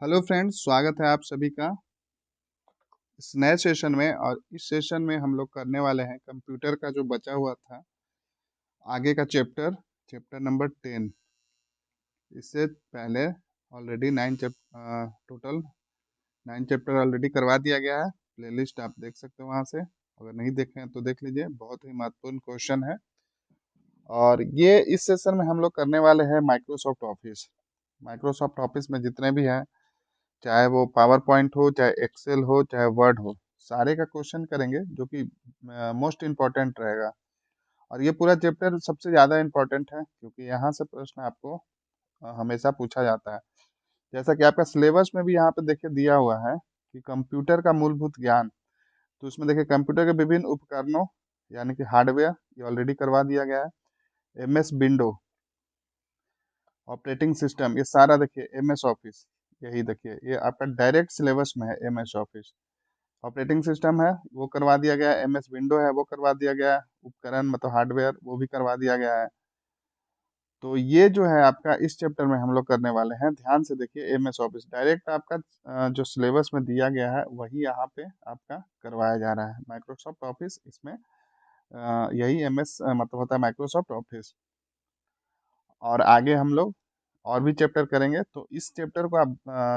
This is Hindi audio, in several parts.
हेलो फ्रेंड्स, स्वागत है आप सभी का इस नए सेशन में। और इस सेशन में हम लोग करने वाले हैं कंप्यूटर का जो बचा हुआ था आगे का चैप्टर, चैप्टर नंबर 10। इससे पहले ऑलरेडी टोटल 9 चैप्टर ऑलरेडी करवा दिया गया है। प्लेलिस्ट आप देख सकते हो वहाँ से, अगर नहीं देखे हैं तो देख लीजिए। बहुत ही महत्वपूर्ण क्वेश्चन है। और ये इस सेशन में हम लोग करने वाले हैं माइक्रोसॉफ्ट ऑफिस। माइक्रोसॉफ्ट ऑफिस में जितने भी हैं, चाहे वो पावर पॉइंट हो, चाहे एक्सेल हो, चाहे वर्ड हो, सारे का क्वेश्चन करेंगे जो कि मोस्ट इम्पोर्टेंट रहेगा। और ये पूरा चैप्टर सबसे ज़्यादा इम्पोर्टेंट है क्योंकि यहाँ से प्रश्न आपको हमेशा पूछा जाता है। जैसा कि आपका सिलेबस में भी यहाँ पे देखिए दिया हुआ है कि कंप्यूटर का मूलभूत ज्ञान। तो उसमें देखिए कंप्यूटर के विभिन्न उपकरणों यानी कि हार्डवेयर, ये ऑलरेडी करवा दिया गया है। MS विंडो, ऑपरेटिंग सिस्टम, ये सारा देखिए। MS ऑफिस, यही देखिए, ये आपका डायरेक्ट सिलेबस में है। MS ऑफिस ऑपरेटिंग सिस्टम है, वो करवा दिया गया है। MS विंडो है, वो करवा दिया गया है। उपकरण मतलब हार्डवेयर, वो भी करवा दिया गया है। तो ये जो है आपका इस चैप्टर में हम लोग करने वाले हैं। ध्यान से देखिए, MS ऑफिस डायरेक्ट आपका जो सिलेबस में दिया गया है वही यहाँ पे आपका करवाया जा रहा है। माइक्रोसॉफ्ट ऑफिस इसमें यही MS मतलब होता है माइक्रोसॉफ्ट ऑफिस। और आगे हम लोग और भी चैप्टर करेंगे। तो इस चैप्टर को आप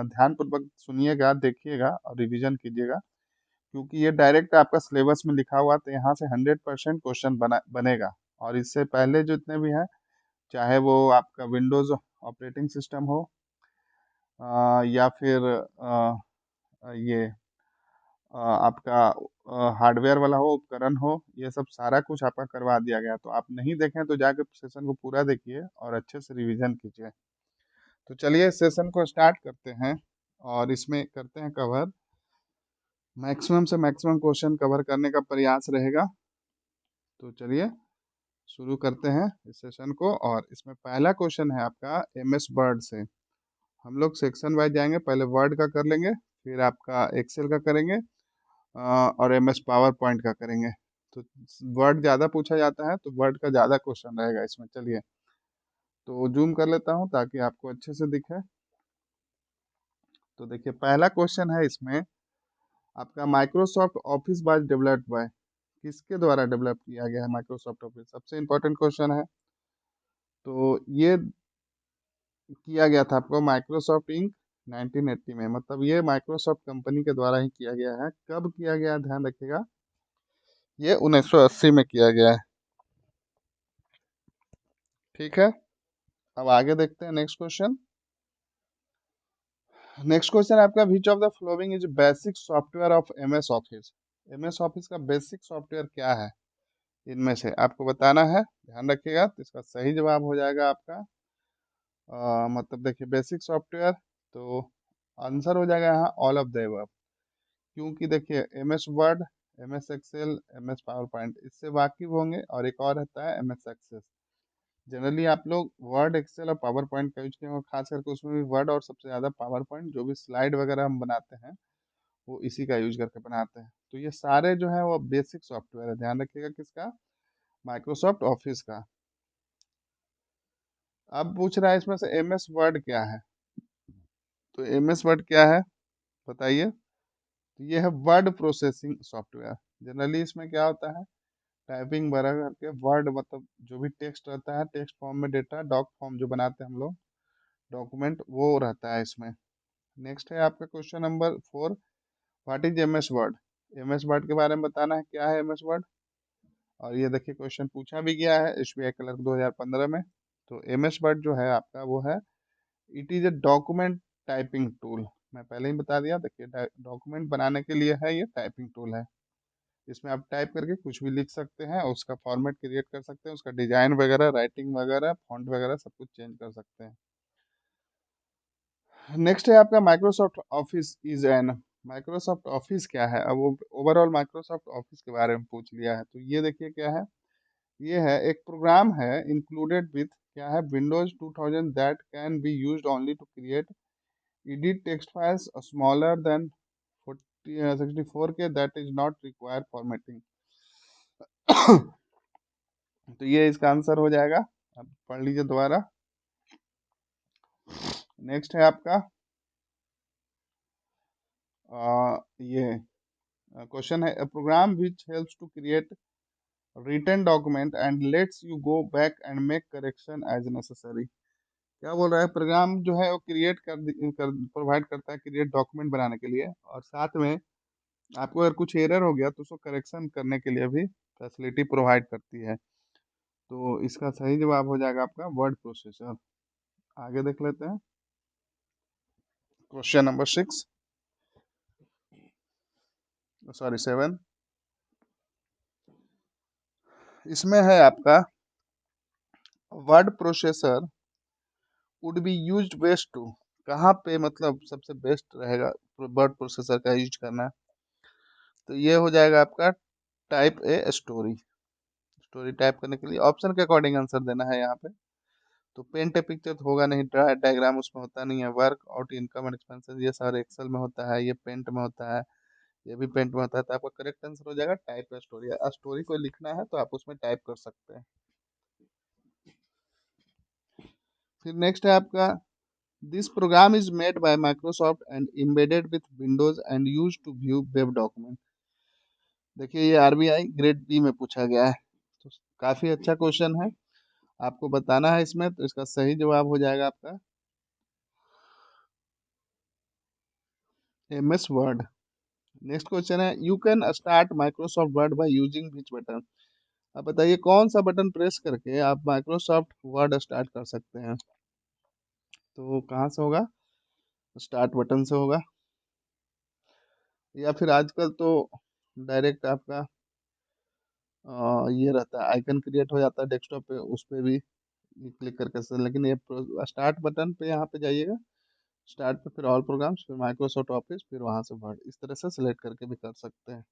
ध्यान पूर्वक सुनिएगा, देखिएगा और रिवीजन कीजिएगा, क्योंकि ये डायरेक्ट आपका सिलेबस में लिखा हुआ, तो यहाँ से 100% क्वेश्चन बनेगा। और इससे पहले जितने भी हैं, चाहे वो आपका विंडोज ऑपरेटिंग सिस्टम हो या फिर ये आपका हार्डवेयर वाला हो, उपकरण हो, ये सब सारा कुछ आपका करवा दिया गया। तो आप नहीं देखें तो जाकर सेशन को पूरा देखिए और अच्छे से रिवीजन कीजिए। तो चलिए सेशन को स्टार्ट करते हैं और इसमें करते हैं कवर। मैक्सिमम से मैक्सिमम क्वेश्चन कवर करने का प्रयास रहेगा। तो चलिए शुरू करते हैं इस सेशन को। और इसमें पहला क्वेश्चन है आपका MS वर्ड से। हम लोग सेक्शन वाइज जाएंगे, पहले वर्ड का कर लेंगे, फिर आपका एक्सेल का करेंगे और MS पावर पॉइंट का करेंगे। तो वर्ड ज़्यादा पूछा जाता है तो वर्ड का ज़्यादा क्वेश्चन रहेगा इसमें। चलिए तो जूम कर लेता हूँ ताकि आपको अच्छे से दिखे। तो देखिए पहला क्वेश्चन है इसमें आपका, Microsoft office was developed by, किसके द्वारा डेवलप किया गया है माइक्रोसॉफ्ट ऑफिस? सबसे इम्पोर्टेंट क्वेश्चन है। तो ये किया गया था आपको माइक्रोसॉफ्ट इंक 1980 में, मतलब ये माइक्रोसॉफ्ट कंपनी के द्वारा ही किया गया है। कब किया गया है ध्यान रखिएगा, ये 1980 में किया गया है। ठीक है, अब आगे देखते हैं नेक्स्ट क्वेश्चन। नेक्स्ट क्वेश्चन आपका, which of the following is basic software of MS office? MS office का बेसिक सॉफ्टवेयर क्या है? इनमें से आपको बताना है, ध्यान रखिएगा। तो इसका सही जवाब हो जाएगा आपका मतलब देखिए बेसिक सॉफ्टवेयर, तो आंसर हो जाएगा यहाँ ऑल ऑफ द अबव। क्योंकि देखिए MS Word, MS Excel, MS PowerPoint इससे वाकिफ होंगे, और एक और रहता है MS एक्सेस। जनरली आप लोग वर्ड, एक्सेल और पावर पॉइंट का यूज करेंगे, खास करके उसमें भी वर्ड और सबसे ज़्यादा पावर पॉइंट। जो भी स्लाइड वगैरह हम बनाते हैं वो इसी का यूज करके बनाते हैं। तो ये सारे जो है वो बेसिक सॉफ्टवेयर है। ध्यान रखिएगा किसका, माइक्रोसॉफ्ट ऑफिस का। अब पूछ रहा है इसमें से MS वर्ड क्या है? तो MS वर्ड क्या है बताइए? तो ये है वर्ड प्रोसेसिंग सॉफ्टवेयर। जनरली इसमें क्या होता है, टाइपिंग वगैरह करके वर्ड मतलब जो भी टेक्स्ट रहता है, टेक्स्ट फॉर्म में डेटा, डॉक फॉर्म जो बनाते हैं हम लोग, डॉक्यूमेंट, वो रहता है इसमें। नेक्स्ट है आपका question number 4, what is MS Word? MS word के बारे में बताना है, क्या है MS वर्ड। और ये देखिए क्वेश्चन पूछा भी गया है SBI क्लर्क 2015 में। तो MS वर्ड जो है आपका वो है, it is a document typing tool. मैं पहले ही बता दिया, देखिए डॉक्यूमेंट बनाने के लिए है, ये टाइपिंग टूल है। इसमें आप टाइप करके कुछ भी लिख सकते हैं, उसका फॉर्मेट क्रिएट कर सकते हैं, उसका डिजाइन वगैरह, राइटिंग वगैरह, फॉन्ट वगैरह सब कुछ चेंज कर सकते हैं। नेक्स्ट है आपका, Microsoft office is an, Microsoft office क्या है? अब वो ओवरऑल माइक्रोसॉफ्ट ऑफिस के बारे में पूछ लिया है। तो ये देखिए क्या है, ये है एक प्रोग्राम है इंक्लूडेड विथ, क्या है, Windows 2000 that can be used only to create edit text files smaller than 64K that is not require formatting। तो ये इसका आंसर हो जाएगा। अब पढ़ लीजिए दोबारा। नेक्स्ट है आपका, ये क्वेश्चन है, program which helps to create written document and lets you go back and make correction as necessary. क्या बोल रहा है, प्रोग्राम जो है वो प्रोवाइड करता है क्रिएट डॉक्यूमेंट बनाने के लिए, और साथ में आपको अगर कुछ एरर हो गया तो उसको करेक्शन करने के लिए भी फैसिलिटी प्रोवाइड करती है। तो इसका सही जवाब हो जाएगा आपका वर्ड प्रोसेसर। आगे देख लेते हैं क्वेश्चन नंबर 6, सॉरी 7। इसमें है आपका, word processor would be used best to, कहाँ पे मतलब सबसे बेस्ट रहेगा वर्ड प्रोसेसर का यूज करना। तो ये हो जाएगा आपका type a story. Story type करने के लिए ऑप्शन के अकॉर्डिंग आंसर देना है यहाँ पे। तो पेंट ए पिक्चर तो होगा नहीं, डायग्राम उसमें होता नहीं है, work out income and expenses ये सारे एक्सेल में होता है, ये पेंट में होता है, ये भी पेंट में होता है। तो आपका करेक्ट आंसर हो जाएगा टाइप ए स्टोरी। स्टोरी को लिखना है तो आप उसमें टाइप कर सकते हैं। फिर नेक्स्ट है आपका, this program is made by Microsoft and embedded with Windows and use to view web document. देखिए ये आरबीआई ग्रेड बी में पूछा गया है, तो काफी अच्छा क्वेश्चन है, आपको बताना है इसमें। तो इसका सही जवाब हो जाएगा आपका M S Word. Next question है, you can start Microsoft Word by using which button. अब बताइए कौन सा बटन प्रेस करके आप माइक्रोसॉफ्ट वर्ड स्टार्ट कर सकते हैं। तो कहाँ से होगा, स्टार्ट बटन से होगा, या फिर आजकल तो डायरेक्ट आपका ये रहता है, आइकन क्रिएट हो जाता है डेस्कटॉप पे, उस पे भी क्लिक करके से। लेकिन ये स्टार्ट बटन पे यहाँ पे जाइएगा, स्टार्ट पे, फिर ऑल प्रोग्राम्स, फिर माइक्रोसॉफ्ट ऑफिस, फिर वहां से वर्ड, इस तरह से सिलेक्ट करके भी कर सकते हैं।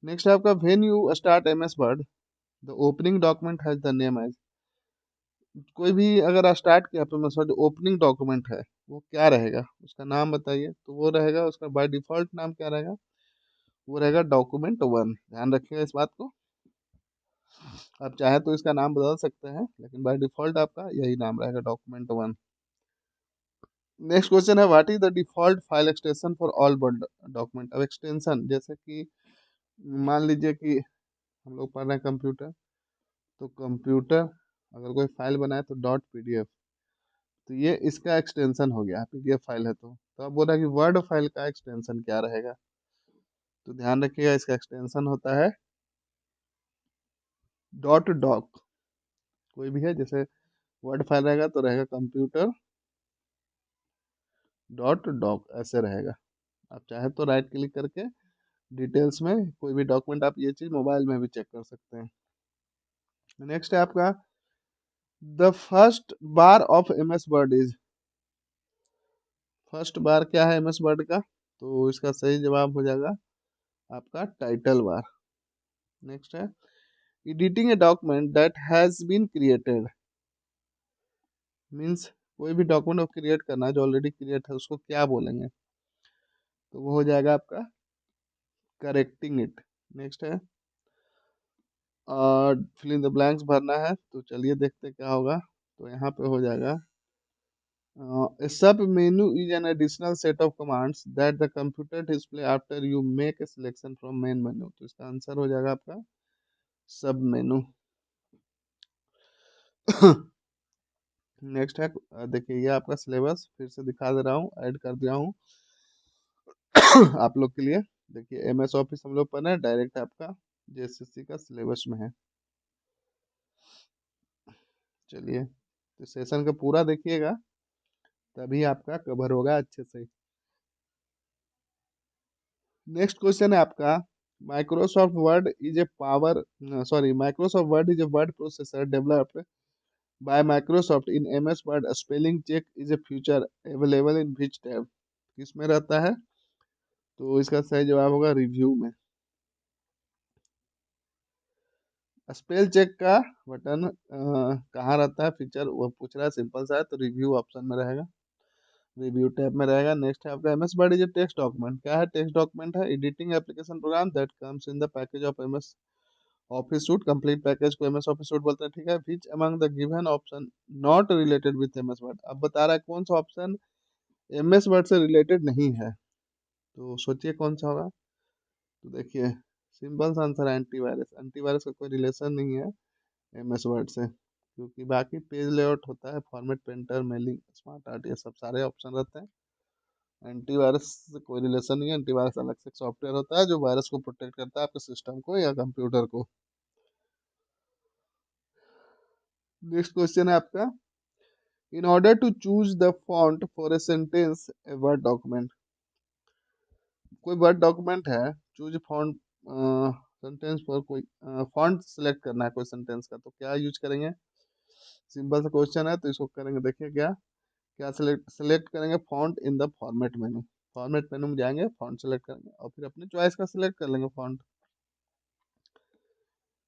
नेक्स्ट है आपका, when you start M S Word the opening document has the name as. कोई भी अगर स्टार्ट किया तो मतलब जो ओपनिंग डॉक्यूमेंट है वो क्या रहेगा, उसका नाम बताइए। तो वो रहेगा, उसका बाय डिफॉल्ट नाम क्या रहेगा, वो रहेगा डॉक्यूमेंट वन। ध्यान रखिएगा इस बात को, आप चाहे तो इसका नाम बदल सकते हैं, लेकिन बाय डिफॉल्ट आपका यही नाम रहेगा, डॉक्यूमेंट वन। नेक्स्ट क्वेश्चन है, what is the default file extension for all word document. अब एक्सटेंशन जैसे कि मान लीजिए कि हम लोग पढ़ रहे हैं कंप्यूटर, तो कंप्यूटर अगर कोई फाइल बनाए तो डॉट पीडीएफ, तो ये इसका एक्सटेंशन हो गया, पीडीएफ फाइल है। तो अब बोल रहा है कि वर्ड फाइल का एक्सटेंशन क्या रहेगा। तो ध्यान रखिएगा इसका एक्सटेंशन होता है डॉट डॉक। कोई भी है, जैसे वर्ड फाइल रहेगा तो रहेगा कंप्यूटर डॉट डॉक, ऐसे रहेगा। आप चाहे तो राइट क्लिक करके डिटेल्स में कोई भी डॉक्यूमेंट, आप ये चीज मोबाइल में भी चेक कर सकते हैं। नेक्स्ट है आपका, the first bar of M S Word is. First bar क्या है एम एस वर्ड का, तो इसका सही जवाब हो जाएगा आपका टाइटल बार। नेक्स्ट है, editing a document that has been created, means कोई भी डॉक्यूमेंट को क्रिएट करना है जो ऑलरेडी क्रिएट है, उसको क्या बोलेंगे। तो वो हो जाएगा आपका करेक्टिंग इट। नेक्स्ट है, फिल इन द ब्लैंक्स भरना है, तो चलिए देखते क्या होगा। तो यहाँ पे हो जाएगा, a sub menu is an additional set of commands that the computer display after you make a selection from main menu। तो इसका आंसर हो जाएगा आपका सब मेनू। नेक्स्ट है, देखिए ये आपका सिलेबस फिर से दिखा दे रहा हूँ, ऐड कर दिया हूँ आप लोग के लिए। देखिए एम एस ऑफिस हम लोग पढ़ रहे हैं, डायरेक्ट आपका जेएसएससी का सिलेबस में है। चलिए, तो सेशन का पूरा देखिएगा, तभी आपका कवर होगा अच्छे से। नेक्स्ट क्वेश्चन है आपका, Microsoft Word is a power, sorry, Microsoft Word is a word processor developed by Microsoft in M S Word, spelling check is a feature available in which tab. किसमें रहता है, तो इसका सही जवाब होगा रिव्यू में। स्पेल चेक का बटन कहाँ रहता है, फीचर वो पूछ रहा है, सिंपल सा है, तो रिव्यू ऑप्शन में रहेगा, रिव्यू टैब में रहेगा। नेक्स्ट है आपका, MS word is A text document. क्या है, टेक्स्ट डॉक्यूमेंट है, editing application program that comes in the package of MS office suit, complete package को एमएस ऑफिस सूट बोलते हैं, ठीक है। Which among the given epsilon naught related with MS word. अब बता रहा है कौन सा ऑप्शन एमएस वर्ड से रिलेटेड नहीं है। तो सोचिए कौन सा होगा। तो देखिए सिंपल सा आंसर है एंटीवायरस। एंटीवायरस का कोई रिलेशन नहीं है एमएस वर्ड से, क्योंकि बाकी पेज लेआउट होता है, format, painter, mailing, smart art, ये सब सारे ऑप्शन रहते हैं। एंटीवायरस से कोई रिलेशन नहीं है। एंटीवायरस अलग से सॉफ्टवेयर होता है जो वायरस को प्रोटेक्ट करता है आपके सिस्टम को या कंप्यूटर को। नेक्स्ट क्वेश्चन है आपका, in order to choose the font for a sentence a Word document. कोई वर्ड डॉक्यूमेंट है, चूज फॉन्ट सेंटेंस फॉर, कोई फॉन्ट सेलेक्ट करना है कोई सेंटेंस का, तो क्या यूज करेंगे। सिंपल सा क्वेश्चन है, तो इसको करेंगे, देखिए क्या क्या सेलेक्ट सेलेक्ट करेंगे, font in the format menu. Format मेनू में जाएंगे, फॉन्ट सेलेक्ट करेंगे और फिर अपनी चॉइस का सिलेक्ट कर लेंगे फॉन्ट।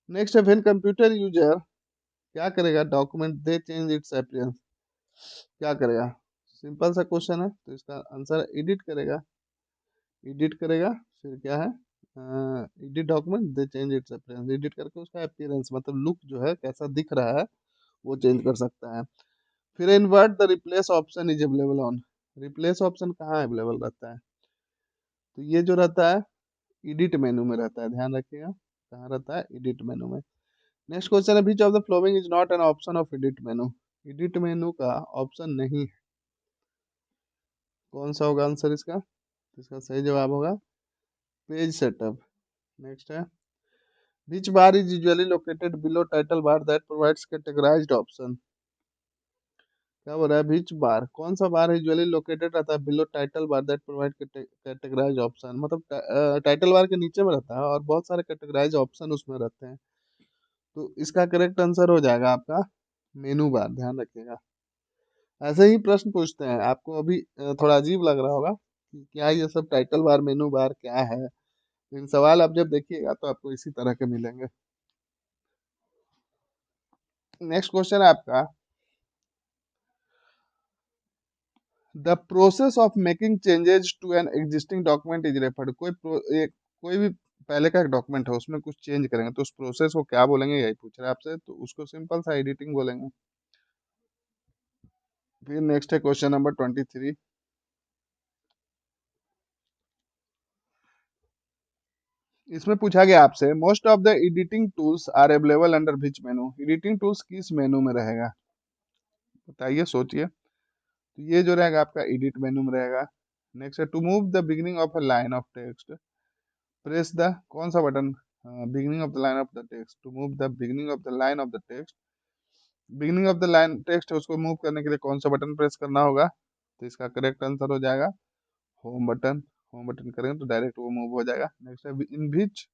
नेक्स्ट है, व्हेन कंप्यूटर यूजर क्या करेगा, document they change it's appearance, क्या करेगा। सिंपल सा क्वेश्चन है, तो इसका आंसर एडिट करेगा। एडिट करेगा, फिर क्या है, edit document they change it's appearance, edit करके उसका अपीयरेंस मतलब लुक जो है कैसा दिख रहा है वो चेंज कर सकता है। फिर in Word the replace option is available on. Replace option कहाँ अवेलेबल रहता है, तो ये जो रहता है एडिट मेनू में रहता है, ध्यान रखिएगा कहाँ रहता है, एडिट मेनू में। नेक्स्ट क्वेश्चन है, which of the following is not an option of edit menu. Edit मेनू का ऑप्शन नहीं है, कौन सा होगा आंसर इसका। तो इसका सही जवाब होगा पेज सेटअप। नेक्स्ट है, which bar is usually located below title bar that provides categorized option. क्या बोल रहा है, विच बार, कौन सा बार यूजुअली लोकेटेड रहता है below title bar that provide categorize option, मतलब टाइटल बार के नीचे में रहता है और बहुत सारे कैटेगराइज ऑप्शन उसमें रहते हैं। तो इसका करेक्ट आंसर हो जाएगा आपका मेनू बार, ध्यान रखिएगा। ऐसे ही प्रश्न पूछते हैं आपको, अभी थोड़ा अजीब लग रहा होगा कि क्या ये सब टाइटल बार मेनू बार क्या है, लेकिन सवाल आप जब देखिएगा तो आपको इसी तरह के मिलेंगे। नेक्स्ट क्वेश्चन है आपका, the process of making changes to an existing document is referred. कोई भी पहले का एक डॉक्यूमेंट है उसमें कुछ चेंज करेंगे तो उस प्रोसेस को क्या बोलेंगे, यही पूछ रहे हैं आपसे, तो उसको सिंपल सा एडिटिंग बोलेंगे। फिर नेक्स्ट है क्वेश्चन नंबर 23। इसमें पूछा गया आपसे, most of the editing tools are available under which menu. Editing tools किस मेनू में रहेगा, बताइए, सोचिए। तो ये जो रहेगा आपका एडिट मेनू में रहेगा। नेक्स्ट है, to move the beginning of a line of text, press the, कौन सा button, beginning of the line of the text, to move the beginning of the line of the text. Beginning of the line text है, उसको मूव करने के लिए कौन सा बटन प्रेस करना होगा, तो इसका करेक्ट आंसर हो जाएगा होम बटन। होम बटन करेंगे तो डायरेक्ट वो मूव हो जाएगा। नेक्स्ट है, in which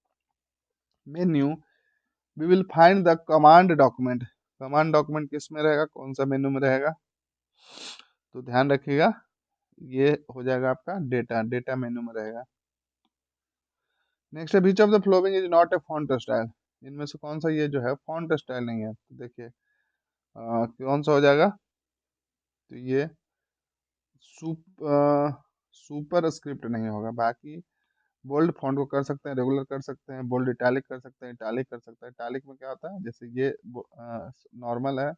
menu we will find the command document. Command document किस में रहेगा, कौन सा मेनू में रहेगा, तो ध्यान रखिएगा ये हो जाएगा आपका डेटा, डेटा मेनू में रहेगा। नेक्स्ट है, which of the following is not a font style. इनमें से कौन सा ये जो है फॉन्ट स्टाइल नहीं है, तो देखिए कौन सा हो जाएगा, तो ये सुपर स्क्रिप्ट नहीं होगा। बाकी बोल्ड फॉन्ट को कर सकते हैं, रेगुलर कर सकते हैं, बोल्ड इटैलिक कर सकते हैं, इटैलिक कर सकते हैं। इटैलिक में क्या होता है, जैसे ये नॉर्मल है,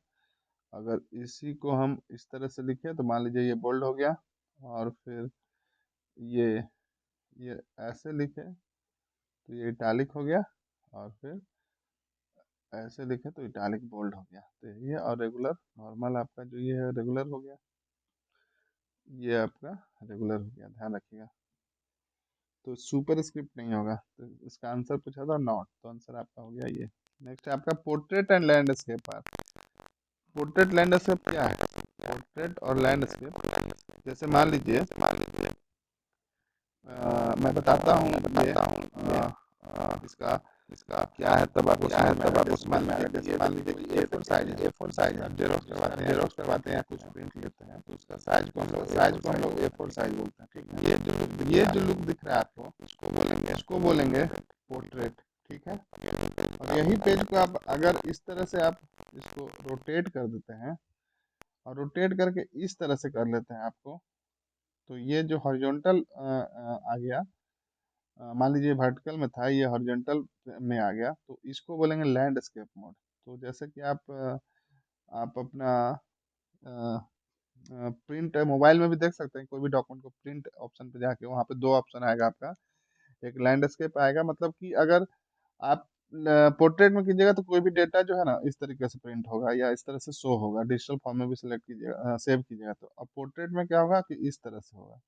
अगर इसी को हम इस तरह से लिखें तो मान लीजिए ये बोल्ड हो गया, और फिर ये ये ऐसे लिखे तो ये इटैलिक हो गया, और फिर ऐसे लिखे तो इटैलिक बोल्ड हो गया। तो ये और रेगुलर नॉर्मल आपका जो ये है रेगुलर हो गया, ये आपका रेगुलर हो गया, ध्यान रखिएगा। तो सुपर स्क्रिप्ट नहीं होगा, तो इसका आंसर पूछा था नॉट, तो आंसर आपका हो गया ये। नेक्स्ट है आपका portrait and landscape are. Portrait landscape क्या है, पोर्ट्रेट और लैंडस्केप, जैसे मान लीजिए मैं बताता हूँ ये इसका इसका क्या है, तब आपको समझ में आएगा। जैसे मान लीजिए कि ए फोर साइज है, ए फोर साइज आप जेरोक्स करवाते हैं, कुछ प्रिंट लेते हैं, तो उसका साइज को हम लोग ए फोर साइज बोलते हैं, ठीक है। ये जो लुक दिख रहा है आपको, इसको बोलेंगे पोर्ट्रेट, ठीक है। और यही पेज को आप अगर इस तरह से आप इसको रोटेट कर देते हैं, और रोटेट करके इस तरह से कर लेते हैं आपको, तो ये जो हॉरिजॉन्टल आ गया, मान लीजिए वर्टिकल में था, ये हॉरिजॉन्टल में आ गया, तो इसको बोलेंगे लैंडस्केप मोड। तो जैसे कि आप अपना प्रिंट मोबाइल में भी देख सकते हैं, कोई भी डॉक्यूमेंट को प्रिंट ऑप्शन पे जाके वहाँ पे दो ऑप्शन आएगा आपका। एक लैंडस्केप आएगा, मतलब कि अगर आप पोर्ट्रेट में कीजिएगा तो कोई भी डेटा जो है ना इस तरीके से प्रिंट होगा या इस तरह से शो होगा, डिजिटल फॉर्म में भी सिलेक्ट कीजिएगा, सेव कीजिएगा तो। अब पोर्ट्रेट में क्या होगा कि इस तरह से होगा,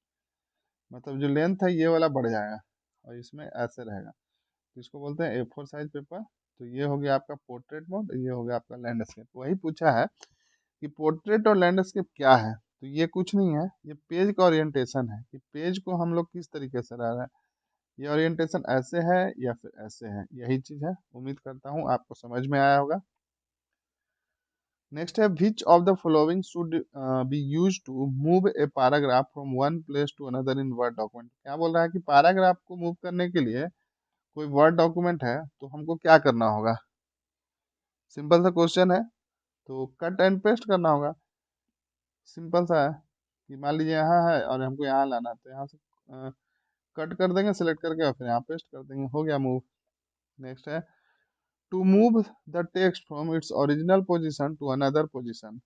मतलब जो लेंथ है ये वाला बढ़ जाएगा और इसमें ऐसे रहेगा। तो इसको बोलते हैं A4 साइज पेपर। तो ये हो गया आपका पोर्ट्रेट मोड, ये हो गया आपका लैंडस्केप। वही पूछा है कि पोर्ट्रेट और लैंडस्केप क्या है, तो ये कुछ नहीं है, ये पेज का ओरिएंटेशन है कि पेज को हम लोग किस तरीके से रह रहे हैं, ये ओरिएंटेशन ऐसे है या फिर ऐसे है, यही चीज है। उम्मीद करता हूँ आपको समझ में आया होगा। नेक्स्ट है which of the following should be use to move a paragraph from one place to another in Word document. क्या बोल रहा है कि पैराग्राफ को मूव करने के लिए कोई वर्ड डॉक्यूमेंट है तो हमको क्या करना होगा। सिंपल सा क्वेश्चन है, तो कट एंड पेस्ट करना होगा। सिंपल सा है कि मान लीजिए यहाँ है और हमको यहाँ लाना है, तो यहाँ से कट कर देंगे सिलेक्ट करके और फिर यहाँ पेस्ट कर देंगे, हो गया मूव। नेक्स्ट है to move the text from its original position to another position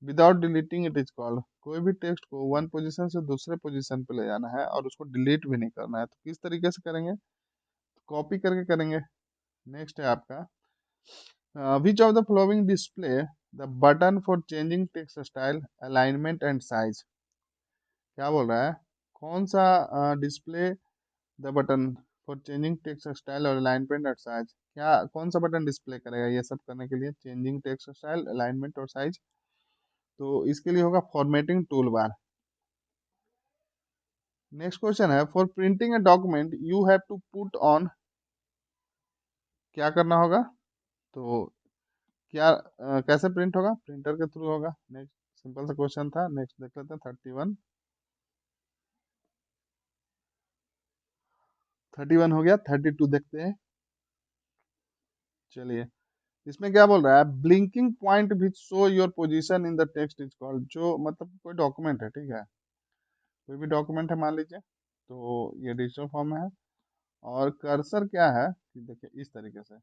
without deleting it is called. कोई भी टेक्स्ट को वन पोजीशन से दूसरे पोजीशन पे ले जाना है और उसको डिलीट भी नहीं करना है, तो किस तरीके से करेंगे, कॉपी करके करेंगे। नेक्स्ट है आपका which of the following display the button for changing text style alignment and size. क्या बोल रहा है, कौन सा display the button for changing text style और अलाइनमेंट और साइज, क्या कौन सा बटन डिस्प्ले करेगा ये सब करने के लिए, चेंजिंग टेक्स्ट स्टाइल अलाइनमेंट और साइज। तो इसके लिए होगा formatting tool bar. Next question है for printing a document you have to put on. क्या करना होगा, तो क्या कैसे प्रिंट होगा, प्रिंटर के थ्रू होगा। नेक्स्ट सिंपल सा क्वेश्चन था। नेक्स्ट देख लेते हैं 31। 31 हो गया, 32 देखते हैं। चलिए, इसमें क्या बोल रहा है, blinking point which show your position in the text is called. जो मतलब कोई डॉक्यूमेंट है, ठीक है, कोई भी डॉक्यूमेंट है मान लीजिए, तो ये डिजिटल फॉर्म में है और कर्सर क्या है कि देखिए इस तरीके से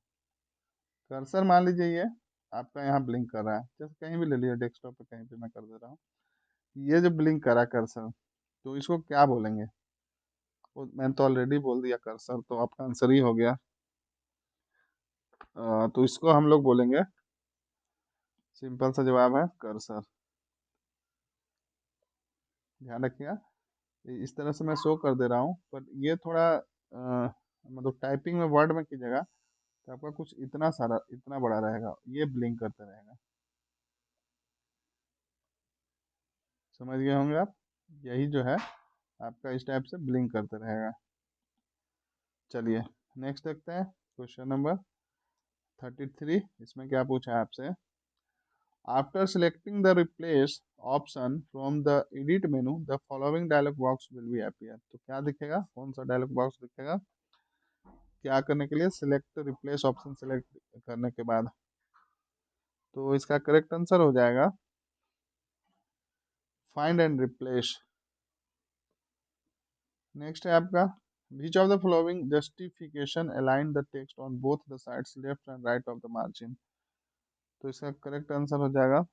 कर्सर मान लीजिए ये आपका यहाँ ब्लिंक कर रहा है, जैसे कहीं भी ले लिया डेस्कटॉप पे कहीं पे मैं कर दे रहा हूँ, ये जो ब्लिंक कर रहा है कर्सर, तो इसको क्या बोलेंगे। मैंने तो ऑलरेडी बोल दिया कर्सर, तो आपका आंसर ही हो गया। तो इसको हम लोग बोलेंगे, सिंपल सा जवाब है कर्सर। ध्यान रखिएगा, इस तरह से मैं शो कर दे रहा हूँ, पर ये थोड़ा मतलब टाइपिंग में वर्ड में कीजिएगा तो आपका कुछ इतना सारा इतना बड़ा रहेगा, ये ब्लिंक करते रहेगा। समझ गए होंगे आप, यही जो है आपका इस टाइप से ब्लिंक करते रहेगा। चलिए नेक्स्ट देखते हैं क्वेश्चन नंबर 33। इसमें क्या पूछा है आपसे, after selecting the replace option from the edit menu the following dialog box will be appear। तो क्या दिखेगा, कौन सा डायलॉग बॉक्स दिखेगा, क्या करने के लिए, सिलेक्ट रिप्लेस ऑप्शन सेलेक्ट करने के बाद। तो इसका करेक्ट आंसर हो जाएगा फाइंड एंड रिप्लेस। नेक्स्ट है आपका which of the following justification align the text on both the sides left and right of the margin. तो इसका करेक्ट आंसर हो जाएगा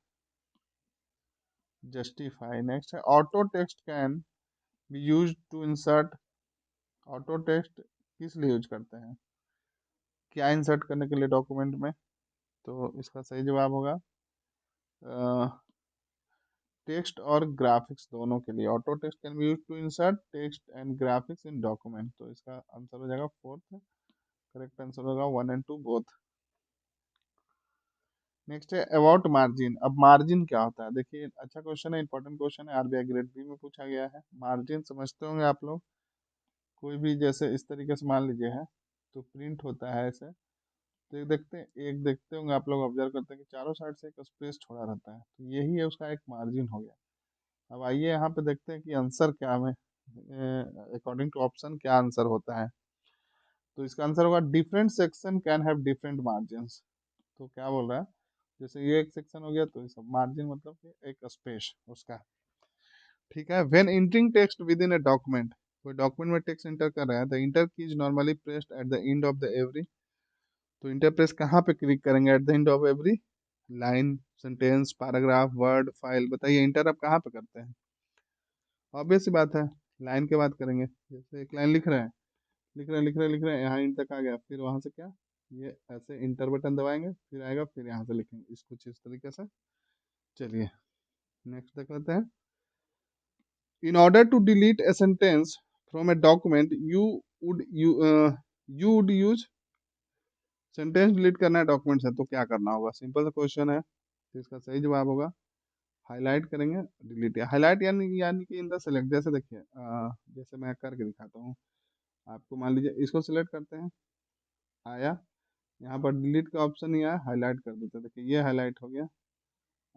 जस्टिफाई। नेक्स्ट है auto text can be use to insert. Auto text किस लिए यूज करते हैं, क्या इंसर्ट करने के लिए डॉक्यूमेंट में। तो इसका सही जवाब होगा टेक्स्ट और ग्राफिक्स दोनों के लिए। Auto text can be use to insert text and graphics in document. तो इसका आंसर हो जाएगा फोर्थ, करेक्ट आंसर होगा 1 और 2 बोथ। नेक्स्ट है अबाउट मार्जिन। अब मार्जिन क्या होता है, देखिए अच्छा क्वेश्चन है, इंपॉर्टेंट क्वेश्चन है, आरबीआई ग्रेड बी में पूछा गया है। मार्जिन समझते होंगे आप लोग, कोई भी जैसे इस तरीके से मान लीजिए है तो प्रिंट होता है ऐसे, तो एक देखते होंगे आप लोग, ऑब्जर्व करते हैं कि चारों साइड से एक स्पेस छोड़ा रहता है, तो यही है उसका एक मार्जिन हो गया। अब आइए यहाँ पे देखते हैं कि आंसर क्या हमें अकॉर्डिंग टू ऑप्शन क्या आंसर होता है। तो इसका आंसर होगा different section can have different margins. तो क्या बोल रहा है, जैसे ये एक सेक्शन हो गया तो इस मार्जिन मतलब कि एक स्पेस उसका। ठीक है, when entering text with in a document, कोई डॉक्यूमेंट में टेक्स्ट एंटर कर रहा है, द इंटर की is normally pressed eight the end of the every. तो इंटर प्रेस कहाँ पे क्लिक करेंगे, eight the end of every line, sentence, paragraph, word, file, बताइए इंटर आप कहाँ पे करते हैं? ऑब्वियस सी बात है, लाइन के बात करेंगे। जैसे एक लाइन लिख रहे हैं, लिख रहे हैं, यहाँ इंट तक आ गया, फिर वहां से क्या, ये ऐसे इंटर बटन दबाएंगे, फिर आएगा, फिर यहाँ से लिखेंगे इसको कुछ इस तरीके से। चलिए नेक्स्ट देख लेते हैं। In order to delete a sentence from a document, you would use, sentence delete करना है डॉक्यूमेंट से तो क्या करना होगा? सिंपल सा क्वेश्चन है, तो इसका सही जवाब होगा हाईलाइट करेंगे, डिलीट। हाईलाइट यानी कि इन द सेलेक्ट, जैसे देखिए जैसे मैं करके दिखाता हूँ आपको। मान लीजिए इसको सिलेक्ट करते हैं, आया, यहाँ पर डिलीट का ऑप्शन नहीं आया, हाईलाइट कर देते हैं, देखिए ये हाईलाइट हो गया।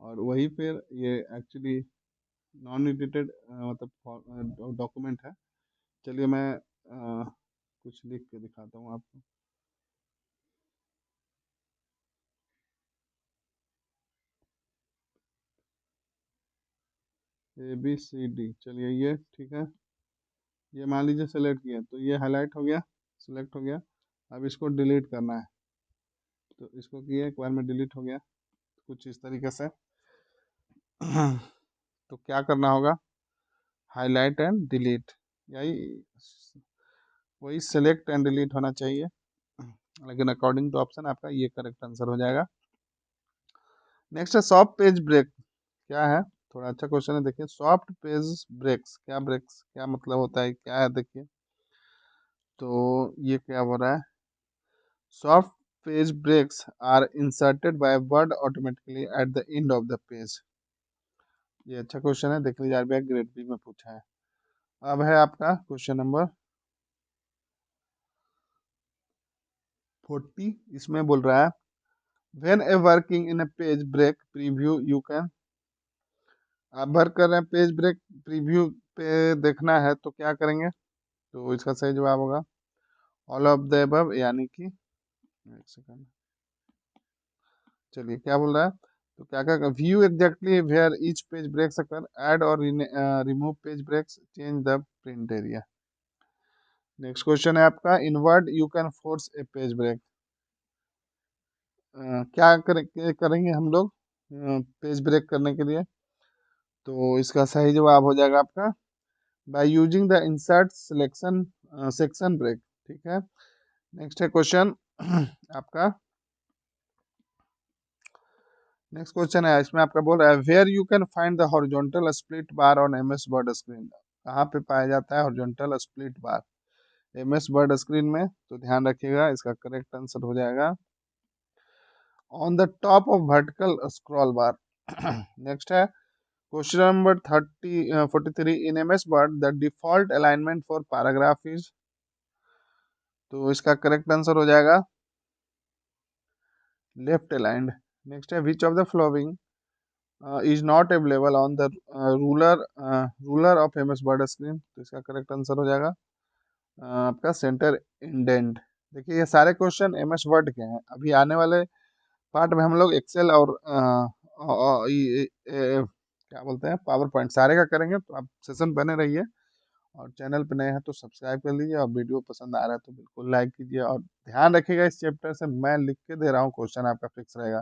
और वही फिर ये एक्चुअली नॉन एडिटेड मतलब डॉक्यूमेंट है। चलिए मैं कुछ लिख के दिखाता हूँ आपको। ABCD, चलिए ये ठीक है, ये मान लीजिए सेलेक्ट किया तो ये हाईलाइट हो गया, सिलेक्ट हो गया। अब इसको डिलीट करना है, तो इसको किया, एक बार में डिलीट हो गया कुछ इस तरीके से। तो क्या करना होगा? हाईलाइट एंड डिलीट, यही वही सेलेक्ट एंड डिलीट होना चाहिए, लेकिन अकॉर्डिंग टू ऑप्शन आपका ये करेक्ट आंसर हो जाएगा। नेक्स्ट है सॉफ्ट पेज ब्रेक, क्या है? थोड़ा अच्छा क्वेश्चन है, देखिए सॉफ्ट पेज ब्रेक्स, क्या ब्रेक्स क्या मतलब होता है, क्या है देखिए। तो ये क्या हो रहा है? Soft page breaks are inserted by Word automatically at the end of the page. ये अच्छा क्वेश्चन है, देख लीजिए आरबीआई ग्रेड बी में पूछा है। अब है आपका क्वेश्चन नंबर 40, इसमें बोल रहा है when a working in a page break preview you can, आप वर्क कर रहे हैं पेज ब्रेक प्रीव्यू पे देखना है तो क्या करेंगे? तो इसका सही जवाब होगा ऑल ऑफ द अबव, यानी कि एक सेकंड, चलिए क्या बोल रहा है, तो क्या क्या view exactly where each page breaks occur, add और remove page breaks, change the print area. Next question है आपका in Word you can force a page break, करेंगे हम लोग पेज ब्रेक करने के लिए? तो इसका सही जवाब हो जाएगा आपका by using the insert selection section break, ठीक है। नेक्स्ट है क्वेश्चन आपका, नेक्स्ट क्वेश्चन है इसमें आपका बोल रहा है where you can find the horizontal split bar on MS Word screen, कहाँ पे पाया जाता है horizontal split bar MS Word screen में? तो ध्यान रखिएगा, इसका करेक्ट आंसर हो जाएगा on the top of vertical scroll bar. Next है question number 43 in MS Word the default alignment for paragraph is, तो इसका करेक्ट आंसर हो जाएगा लेफ्ट अलाइंड। नेक्स्ट है which of the following is not available on the ruler of MS Word screen, तो इसका करेक्ट आंसर हो जाएगा आपका सेंटर इंडेंट। देखिए ये सारे क्वेश्चन एमएस वर्ड के हैं, अभी आने वाले पार्ट में हम लोग एक्सेल और क्या बोलते हैं पावर पॉइंट सारे का करेंगे, तो आप सेशन बने रहिए। और चैनल पे नए हैं तो सब्सक्राइब कर लीजिए, और वीडियो पसंद आ रहा है तो बिल्कुल लाइक कीजिए, और ध्यान रखिएगा इस चैप्टर से मैं लिख के दे रहा हूँ, क्वेश्चन आपका फिक्स रहेगा,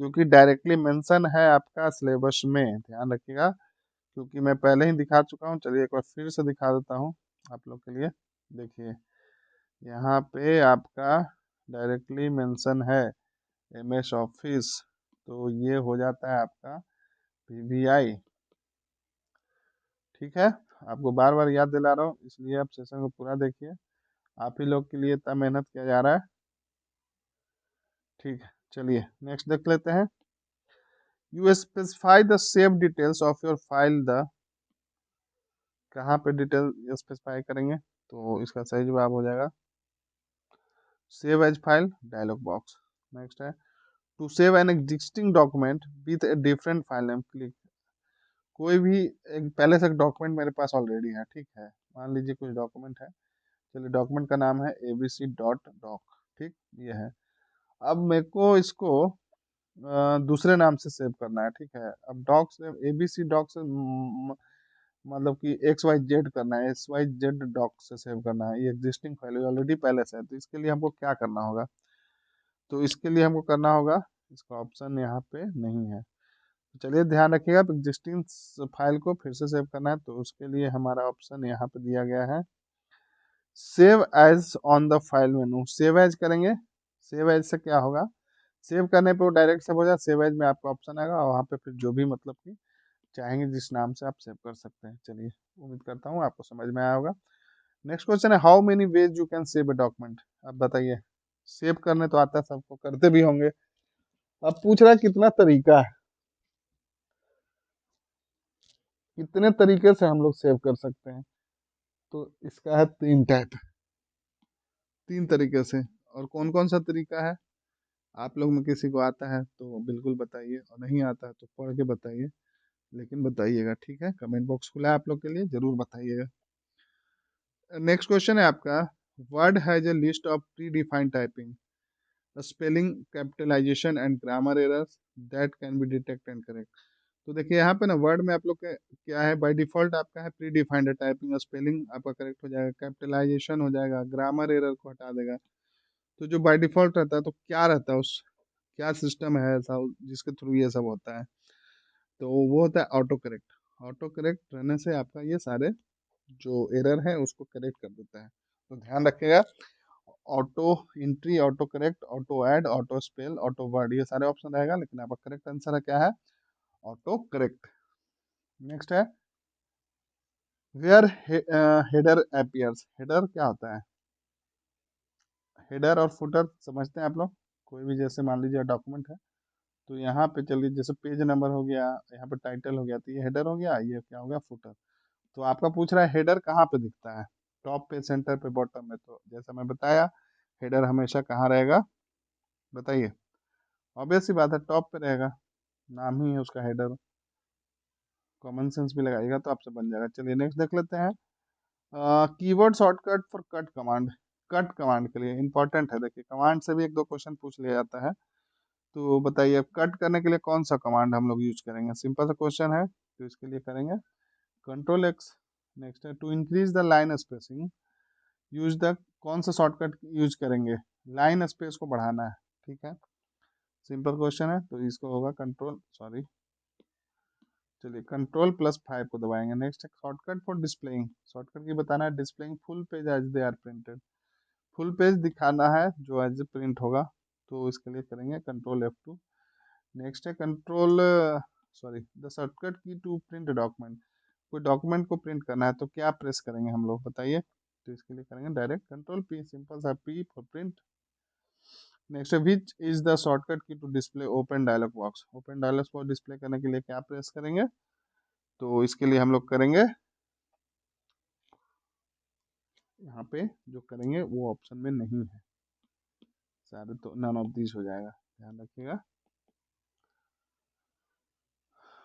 क्योंकि डायरेक्टली मेंशन है आपका सिलेबस में, ध्यान रखिएगा। क्योंकि मैं पहले ही दिखा चुका हूँ, चलिए एक बार फिर से दिखा देता हूँ आप लोग के लिए। देखिए यहाँ पे आपका डायरेक्टली मेंशन है एमएस ऑफिस, तो ये हो जाता है आपका पीवीआई, ठीक है। आपको बार बार याद दिला रहा हूँ, इसलिए आप सेशन को पूरा देखिए, आप ही लोग के लिए इतना मेहनत किया जा रहा है, ठीक है। चलिए नेक्स्ट देख लेते हैं you specify the save details of your file the, कहाँ पे डिटेल स्पेसिफाई करेंगे? तो इसका सही जवाब हो जाएगा save as file dialog box. Next है to save an existing document with a different file name click, कोई भी एक पहले से डॉक्यूमेंट मेरे पास ऑलरेडी है, ठीक है, मान लीजिए कुछ डॉक्यूमेंट है, चलिए डॉक्यूमेंट का नाम है abc.doc, ठीक, ये है। अब मेरे को इसको दूसरे नाम से सेव करना है, ठीक है। अब डॉक से एबीसी डॉक से मतलब कि XYZ करना है, XYZ डॉक से सेव करना है, ये एग्जिस्टिंग फाइल ऑलरेडी पहले से है, तो इसके लिए हमको क्या करना होगा? तो इसके लिए हमको करना होगा इसका ऑप्शन यहाँ पे नहीं है। तो चलिए ध्यान रखिएगा, एग्जिस्टिंग फाइल को फिर से सेव करना है, तो उसके लिए हमारा ऑप्शन यहाँ पे दिया गया है save as on the file menu. Save as करेंगे, सेव एज से क्या होगा, सेव करने पे वो डायरेक्ट सेव हो जाए, सेव एज में आपका ऑप्शन आएगा और वहाँ पे फिर जो भी मतलब कि चाहेंगे जिस नाम से आप सेव कर सकते हैं। चलिए, उम्मीद करता हूँ आपको समझ में आया होगा। नेक्स्ट क्वेश्चन है, how many ways you can save a document. अब बताइए, सेव करने तो आता है सबको, करते भी होंगे। अब पूछ रहा है कितना तरीका है, कितने तरीके से हम लोग सेव कर सकते हैं। तो इसका है तीन टाइप, तीन तरीके से। और कौन कौन सा तरीका है, आप लोग में किसी को आता है तो बिल्कुल बताइए, और नहीं आता है तो पढ़ के बताइए, लेकिन बताइएगा, ठीक है। कमेंट बॉक्स खुला है आप लोग के लिए, जरूर बताइएगा। नेक्स्ट क्वेश्चन है आपका, Word has a list of predefined typing spelling capitalization and grammar errors that can be detect and correct. तो देखिए यहाँ पे ना वर्ड में आप लोग का क्या है, बाय डिफॉल्ट आपका है प्री डिफाइंड टाइपिंग, स्पेलिंग आपका करेक्ट हो जाएगा, कैपिटलाइजेशन हो जाएगा, ग्रामर एरर को हटा देगा। तो जो बाय डिफॉल्ट रहता है, तो क्या रहता है उस, क्या सिस्टम है ऐसा जिसके थ्रू ये सब होता है, तो वो होता है ऑटो करेक्ट। ऑटो करेक्ट रहने से आपका ये सारे जो एरर है उसको करेक्ट कर देता है। तो ध्यान रखिएगा, auto entry, auto correct, auto add, auto spell, auto word, ये सारे ऑप्शन रहेगा, लेकिन आपका करेक्ट आंसर है क्या है, ऑटो करेक्ट। नेक्स्ट है, वेयर हेडर अपीयर्स। हेडर क्या होता है, हेडर और फुटर समझते हैं आप लोग। कोई भी जैसे मान लीजिए डॉक्यूमेंट है, तो यहाँ पे चलिए जैसे पेज नंबर हो गया, यहाँ पे टाइटल हो गया, तो ये हेडर हो गया, ये क्या हो गया, फुटर। तो आपका पूछ रहा है हेडर कहाँ पे दिखता है, टॉप पे, सेंटर पे, बॉटम में। तो जैसा मैं बताया, हेडर हमेशा कहाँ रहेगा, बताइए। ऑब्वियस सी बात है, टॉप पे रहेगा, नाम ही है उसका हेडर। कॉमन सेंस भी लगाइएगा तो आपसे बन जाएगा। चलिए नेक्स्ट देख लेते हैं, keyword shortcut for cut command. Cut command के लिए इंपॉर्टेंट है, देखिए कमांड से भी एक दो क्वेश्चन पूछ लिया जाता है। तो बताइए, कट करने के लिए कौन सा कमांड हम लोग यूज करेंगे, सिंपल सा क्वेश्चन है, तो इसके लिए करेंगे कंट्रोल एक्स। नेक्स्ट है, to increase the line spacing use the, कौन सा शॉर्टकट यूज करेंगे, लाइन स्पेस को बढ़ाना है, ठीक है। सिंपल क्वेश्चन है, तो इसको होगा कंट्रोल, सॉरी, चलिए कंट्रोल+5 को दबाएंगे। नेक्स्ट है shortcut for displaying, shortcut key बताना है displaying full page as they are printed, full page दिखाना है जो एज प्रिंट होगा, तो इसके लिए करेंगे कंट्रोल F2। नेक्स्ट है control, sorry, the shortcut key to print document, कोई डॉक्यूमेंट को प्रिंट करना है तो क्या प्रेस करेंगे हम लोग, बताइए। तो इसके लिए करेंगे डायरेक्ट कंट्रोल P, सिंपल सा P फॉर प्रिंट। नेक्स्ट है which is the shortcut key to display open dialog box, open dialog box display करने के लिए क्या प्रेस करेंगे, तो इसके लिए हम लोग करेंगे यहाँ पे, जो करेंगे वो ऑप्शन में नहीं है सारे, तो नन ऑफ दिस हो जाएगा, ध्यान रखिएगा।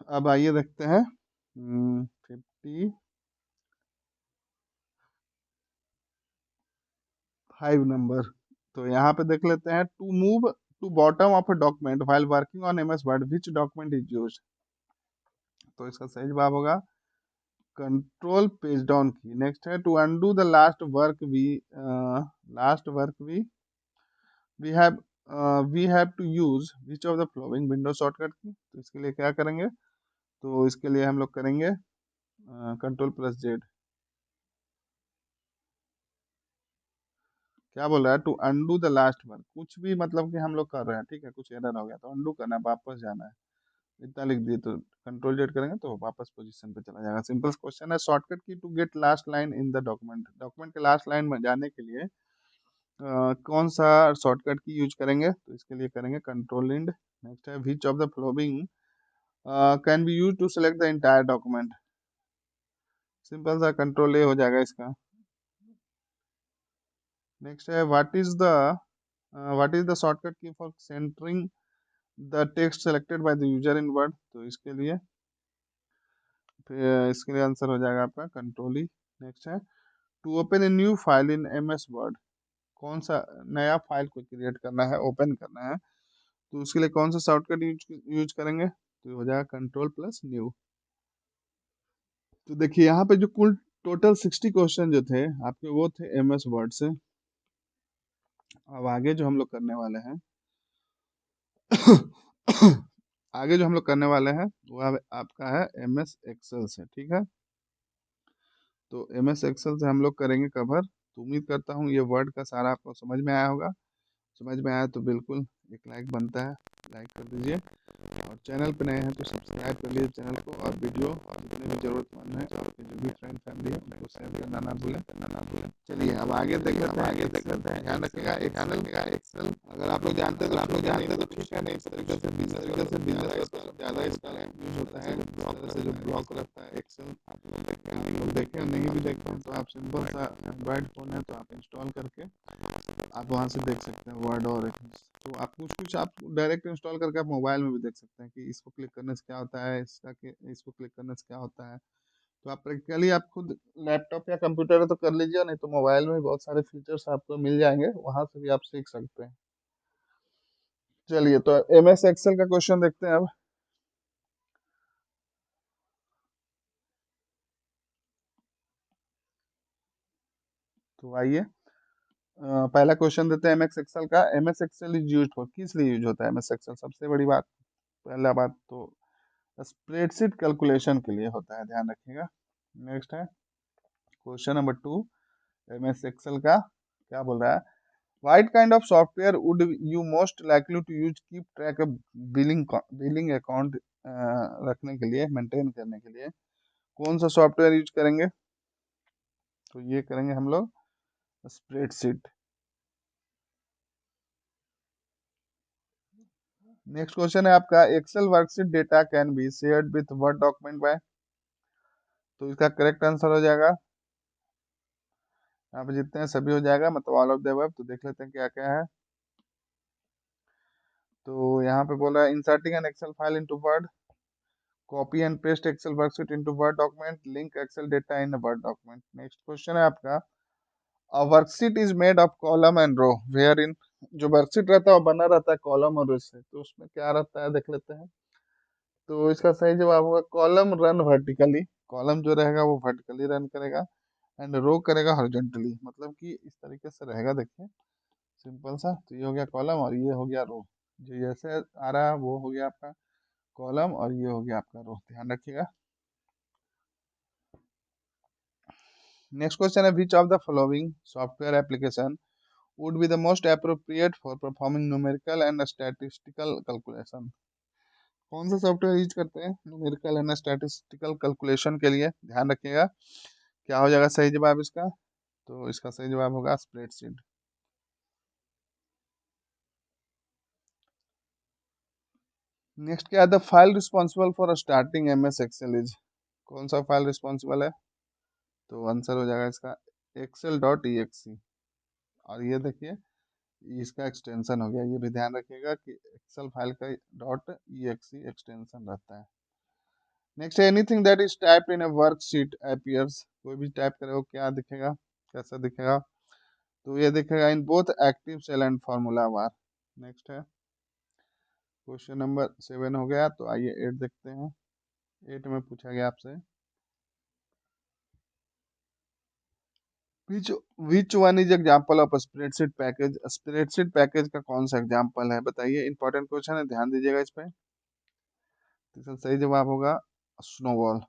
अब आइए देखते हैं 55 नंबर। तो यहाँ पे देख लेते हैं, to move to bottom of a document while working on MS Word which document is used. तो इसका सही जवाब होगा control page down key. Next है, to undo the last work we have to use which of the following window shortcut key. तो इसके लिए क्या करेंगे, तो इसके लिए हम लोग करेंगे कंट्रोल+Z। क्या बोल रहा है, to undo the last work, कुछ भी मतलब कि हम लोग कर रहे हैं, ठीक है, कुछ एरर हो गया तो अनडू करना है, वापस जाना है, इतना लिख दिए, तो कंट्रोल Z करेंगे तो वापस पोजीशन पे चला जाएगा। सिंपल क्वेश्चन है, shortcut key to get last line in the document, document के लास्ट लाइन में जाने के लिए कौन सा शॉर्टकट की यूज करेंगे, तो इसके लिए करेंगे कंट्रोल इंड। नेक्स्ट है, which of the following can be use to select the entire document, simple सा कंट्रोल A हो जाएगा इसका। नेक्स्ट है, what is the shortcut key for centering the text selected by the user in Word. तो इसके लिए फिर इसके लिए आंसर हो जाएगा आपका कंट्रोल E। नेक्स्ट है, to open a new file in MS Word, कौन सा नया फाइल को क्रिएट करना है, ओपन करना है, तो उसके लिए कौन सा शॉर्टकट यूज करेंगे, तो हो जाएगा कंट्रोल+New। तो देखिए यहाँ पे जो कुल टोटल 60 क्वेश्चन जो थे आपके, वो थे MS वर्ड से। अब आगे जो हम लोग करने वाले हैं, आगे जो हम लोग करने वाले हैं वो आपका है एम एस एक्सेल से, ठीक है। तो एम एस एक्सेल से हम लोग करेंगे कवर। तो उम्मीद करता हूँ ये वर्ड का सारा आपको समझ में आया होगा। समझ में आया तो बिल्कुल एक लाइक बनता है, लाइक कर दीजिए। और चैनल पे नए हैं तो सब्सक्राइब कर लीजिए चैनल को, और वीडियो जितने भी जरूरतमंद है आपके जो भी फ्रेंड फैमिली है उनको शेयर करना ना भूलें। चलिए अब आगे देख लेते हैं। आगे देख लेते हैं, ध्यान रखिएगा एक्सेल। अगर आप लोग जानते हैं तो ठीक है, नहीं इस तरीके से बिजनेस का ज़्यादा इसका यूज होता है। इस तरह से जो ब्लॉक रहता है एक्सेल, आप लोग देखें, नहीं भी देखें तो आप सिंपल सा एंड्रॉइड फ़ोन है तो आप इंस्टॉल करके आप वहाँ से देख सकते हैं वर्ड और तो आप कुछ कुछ आप डायरेक्ट इंस्टॉल करके आप मोबाइल में भी देख सकते हैं कि इसको क्लिक करने से क्या होता है, इसको क्लिक करने से क्या होता है। तो आप प्रैक्टिकली आप खुद लैपटॉप या कंप्यूटर है तो कर लीजिए, नहीं तो मोबाइल में भी बहुत सारे फीचर्स आपको मिल जाएंगे, वहां से भी आप सीख सकते हैं। चलिए तो एम एस एक्सेल का क्वेश्चन देखते हैं अब। तो आइए पहला क्वेश्चन देते हैं एम एस एक्सेल का। M S Excel is use for, किस लिए यूज होता है एम एस एक्सेल? सबसे बड़ी बात, पहला बात तो स्प्रेडशीट कैलकुलेशन के लिए होता है, ध्यान रखिएगा। नेक्स्ट है question number 2, M S Excel का क्या बोल रहा है? What kind of software would you most likely to use keep track of billing account रखने के लिए, मेंटेन करने के लिए कौन सा सॉफ्टवेयर यूज करेंगे? तो ये करेंगे हम लोग स्प्रेडशीट। नेक्स्ट क्वेश्चन है आपका, Excel worksheet data can be shared with Word document by. तो इसका करेक्ट आंसर हो जाएगा, यहाँ पे जितने हैं सभी हो जाएगा, मतलब ऑल ऑफ द अबव। तो देख लेते हैं क्या क्या है। तो यहाँ पे बोला inserting an Excel file into Word, copy and paste Excel worksheet into Word document, link Excel data in Word document. Next question है आपका, a worksheet is made of column and row where in. जो वर्कशीट रहता है वो बना रहता है कॉलम और रो से, तो उसमें क्या रहता है देख लेते हैं। तो इसका सही जवाब होगा कॉलम रन वर्टिकली। कॉलम जो रहेगा वो वर्टिकली रन करेगा, एंड रो करेगा हॉरिजॉन्टली, मतलब कि इस तरीके से रहेगा। देखिए सिंपल सा, तो ये हो गया कॉलम और ये हो गया रो। जो जैसे आ रहा है वो हो गया आपका कॉलम और ये हो गया आपका रो, ध्यान रखिएगा। नेक्स्ट क्वेश्चन है, which of the following software application would be the most appropriate for performing numerical and statistical calculation? कौन सा सॉफ्टवेयर यूज करते हैं न्यूमेरिकल एंड स्टैटिस्टिकल कैलकुलेशन के लिए? ध्यान रखिएगा क्या हो जाएगा सही जवाब इसका। तो इसका सही जवाब होगा स्प्रेडशीट। नेक्स्ट क्या है, the file responsible for starting M S Excel is. कौन सा फाइल रिस्पॉन्सिबल है? तो आंसर हो जाएगा इसका एक्सेल डॉट ई एक्स सी। और ये देखिए इसका एक्सटेंशन हो गया, ये भी ध्यान रखिएगा कि एक्सेल फाइल का डॉट ई एक्स सी एक्सटेंशन रहता है। नेक्स्ट है, anything that is typed in a worksheet appears. कोई भी टाइप करे वो क्या दिखेगा, कैसा दिखेगा? तो ये दिखेगा in both active cell and formula bar. Next है क्वेश्चन नंबर 7 हो गया। तो आइए 8 देखते हैं। 8 में पूछा गया आपसे, which which one is example of spreadsheet package. Spreadsheet package का कौन सा एग्जांपल है बताइए, इंपॉर्टेंट क्वेश्चन है, ध्यान दीजिएगा इस पे। तो इसका सही जवाब होगा स्नोबॉल।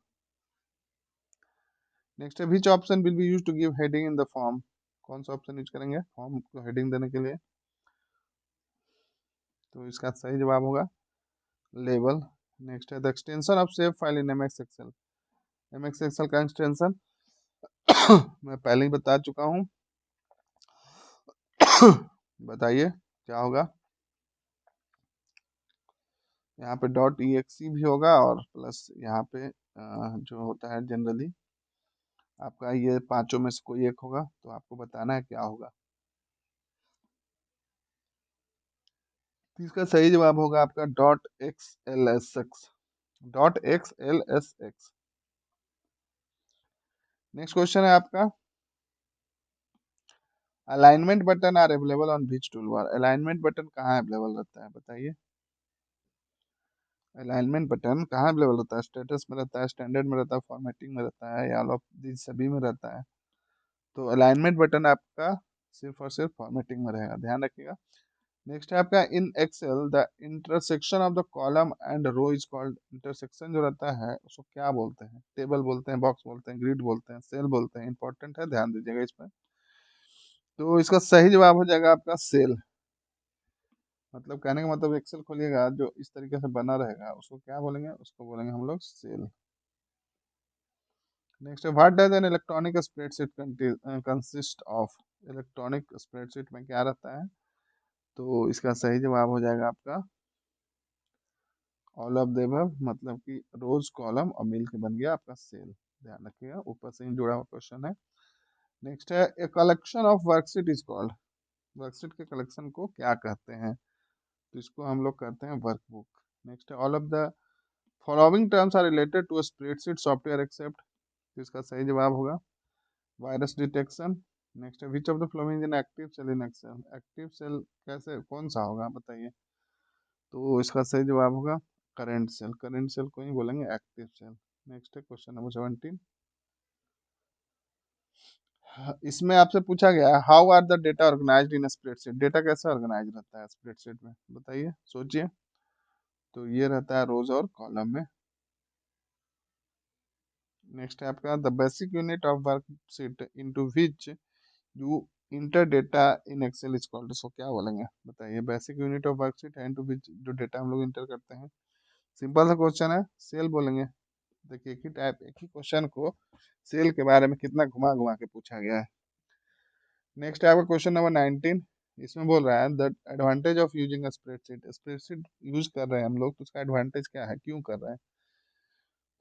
नेक्स्ट है, which option will be use to give heading in the form. कौन सा ऑप्शन यूज करेंगे फॉर्म को हेडिंग देने के लिए? तो इसका सही जवाब होगा लेबल। नेक्स्ट है, the extension of save file in MX Excel. MX Excel का एक्सटेंशन मैं पहले ही बता चुका हूँ। बताइए क्या होगा? यहाँ पे डॉट ई एक्स भी होगा और प्लस यहाँ पे जो होता है जनरली आपका ये पांचों में से कोई एक होगा, तो आपको बताना है क्या होगा। तो इसका सही जवाब होगा आपका dot X L S X, dot X L S X. Next question है आपका, alignment button are available on which toolbar. Alignment button कहाँ अवेलेबल रहता है बताइए? अलाइनमेंट बटन कहाँ अवेलेबल रहता है? स्टेटस में रहता है, स्टैंडर्ड में रहता है, फॉर्मेटिंग में रहता है, या ऑल ऑफ दीज सभी में रहता है? तो अलाइनमेंट बटन आपका सिर्फ और सिर्फ फॉर्मेटिंग में रहेगा, ध्यान रखिएगा। नेक्स्ट है आपका in Excel the intersection of the column and row is called, intersection जो रहता है उसको क्या बोलते हैं? टेबल बोलते हैं, बॉक्स बोलते हैं, ग्रिड बोलते हैं, सेल बोलते हैं। इंपॉर्टेंट है, ध्यान दीजिएगा इसमें। तो इसका सही जवाब हो जाएगा आपका सेल। मतलब कहने का मतलब एक्सेल खोलिएगा जो इस तरीके से बना रहेगा उसको क्या बोलेंगे? उसको बोलेंगे हम लोग सेल। नेक्स्ट है what does an electronic spreadsheet consist of? Electronic spreadsheet में क्या रहता है? तो इसका सही जवाब हो जाएगा आपका ऑल ऑफ द अबव, मतलब कि रोज कॉलम और मिल के बन गया आपका सेल। ध्यान रखिएगा, ऊपर से ही जुड़ा हुआ क्वेश्चन है। नेक्स्ट है a collection of worksheet is called, worksheet के कलेक्शन को क्या कहते हैं? तो इसको हम लोग कहते हैं वर्कबुक। नेक्स्ट है all of the following terms are related to spreadsheet software except, तो इसका सही जवाब होगा वायरस डिटेक्शन। नेक्स्ट है which of the following in active cell in Excel, active cell कैसे कौन सा होगा बताइए? तो इसका सही जवाब होगा करेंट सेल, करेंट सेल को ही बोलेंगे एक्टिव सेल। नेक्स्ट है क्वेश्चन नंबर 17। इसमें आपसे पूछा गया है how are the data organised in spreadsheet, data कैसे ऑर्गेनाइज रहता है स्प्रेडशीट में? बताइए, सोचिए। तो ये रहता है रोज और कॉलम में। नेक्स्ट है आपका the basic unit of worksheet into which you enter data in Excel is called, इसको क्या बोलेंगे बताइए? बेसिक यूनिट ऑफ वर्कशीट है इनटू विच जो डेटा हम लोग इंटर करते हैं। सिंपल सा क्वेश्चन है, सेल बोलेंगे। देखिए एक ही क्वेश्चन को सेल के बारे में कितना घुमा घुमा के पूछा गया है। नेक्स्ट है आपका क्वेश्चन नंबर 19। इसमें बोल रहा है the advantage of using spreadsheet, spreadsheet use कर रहे हैं हम लोग तो उसका एडवांटेज क्या है, क्यों कर रहे हैं?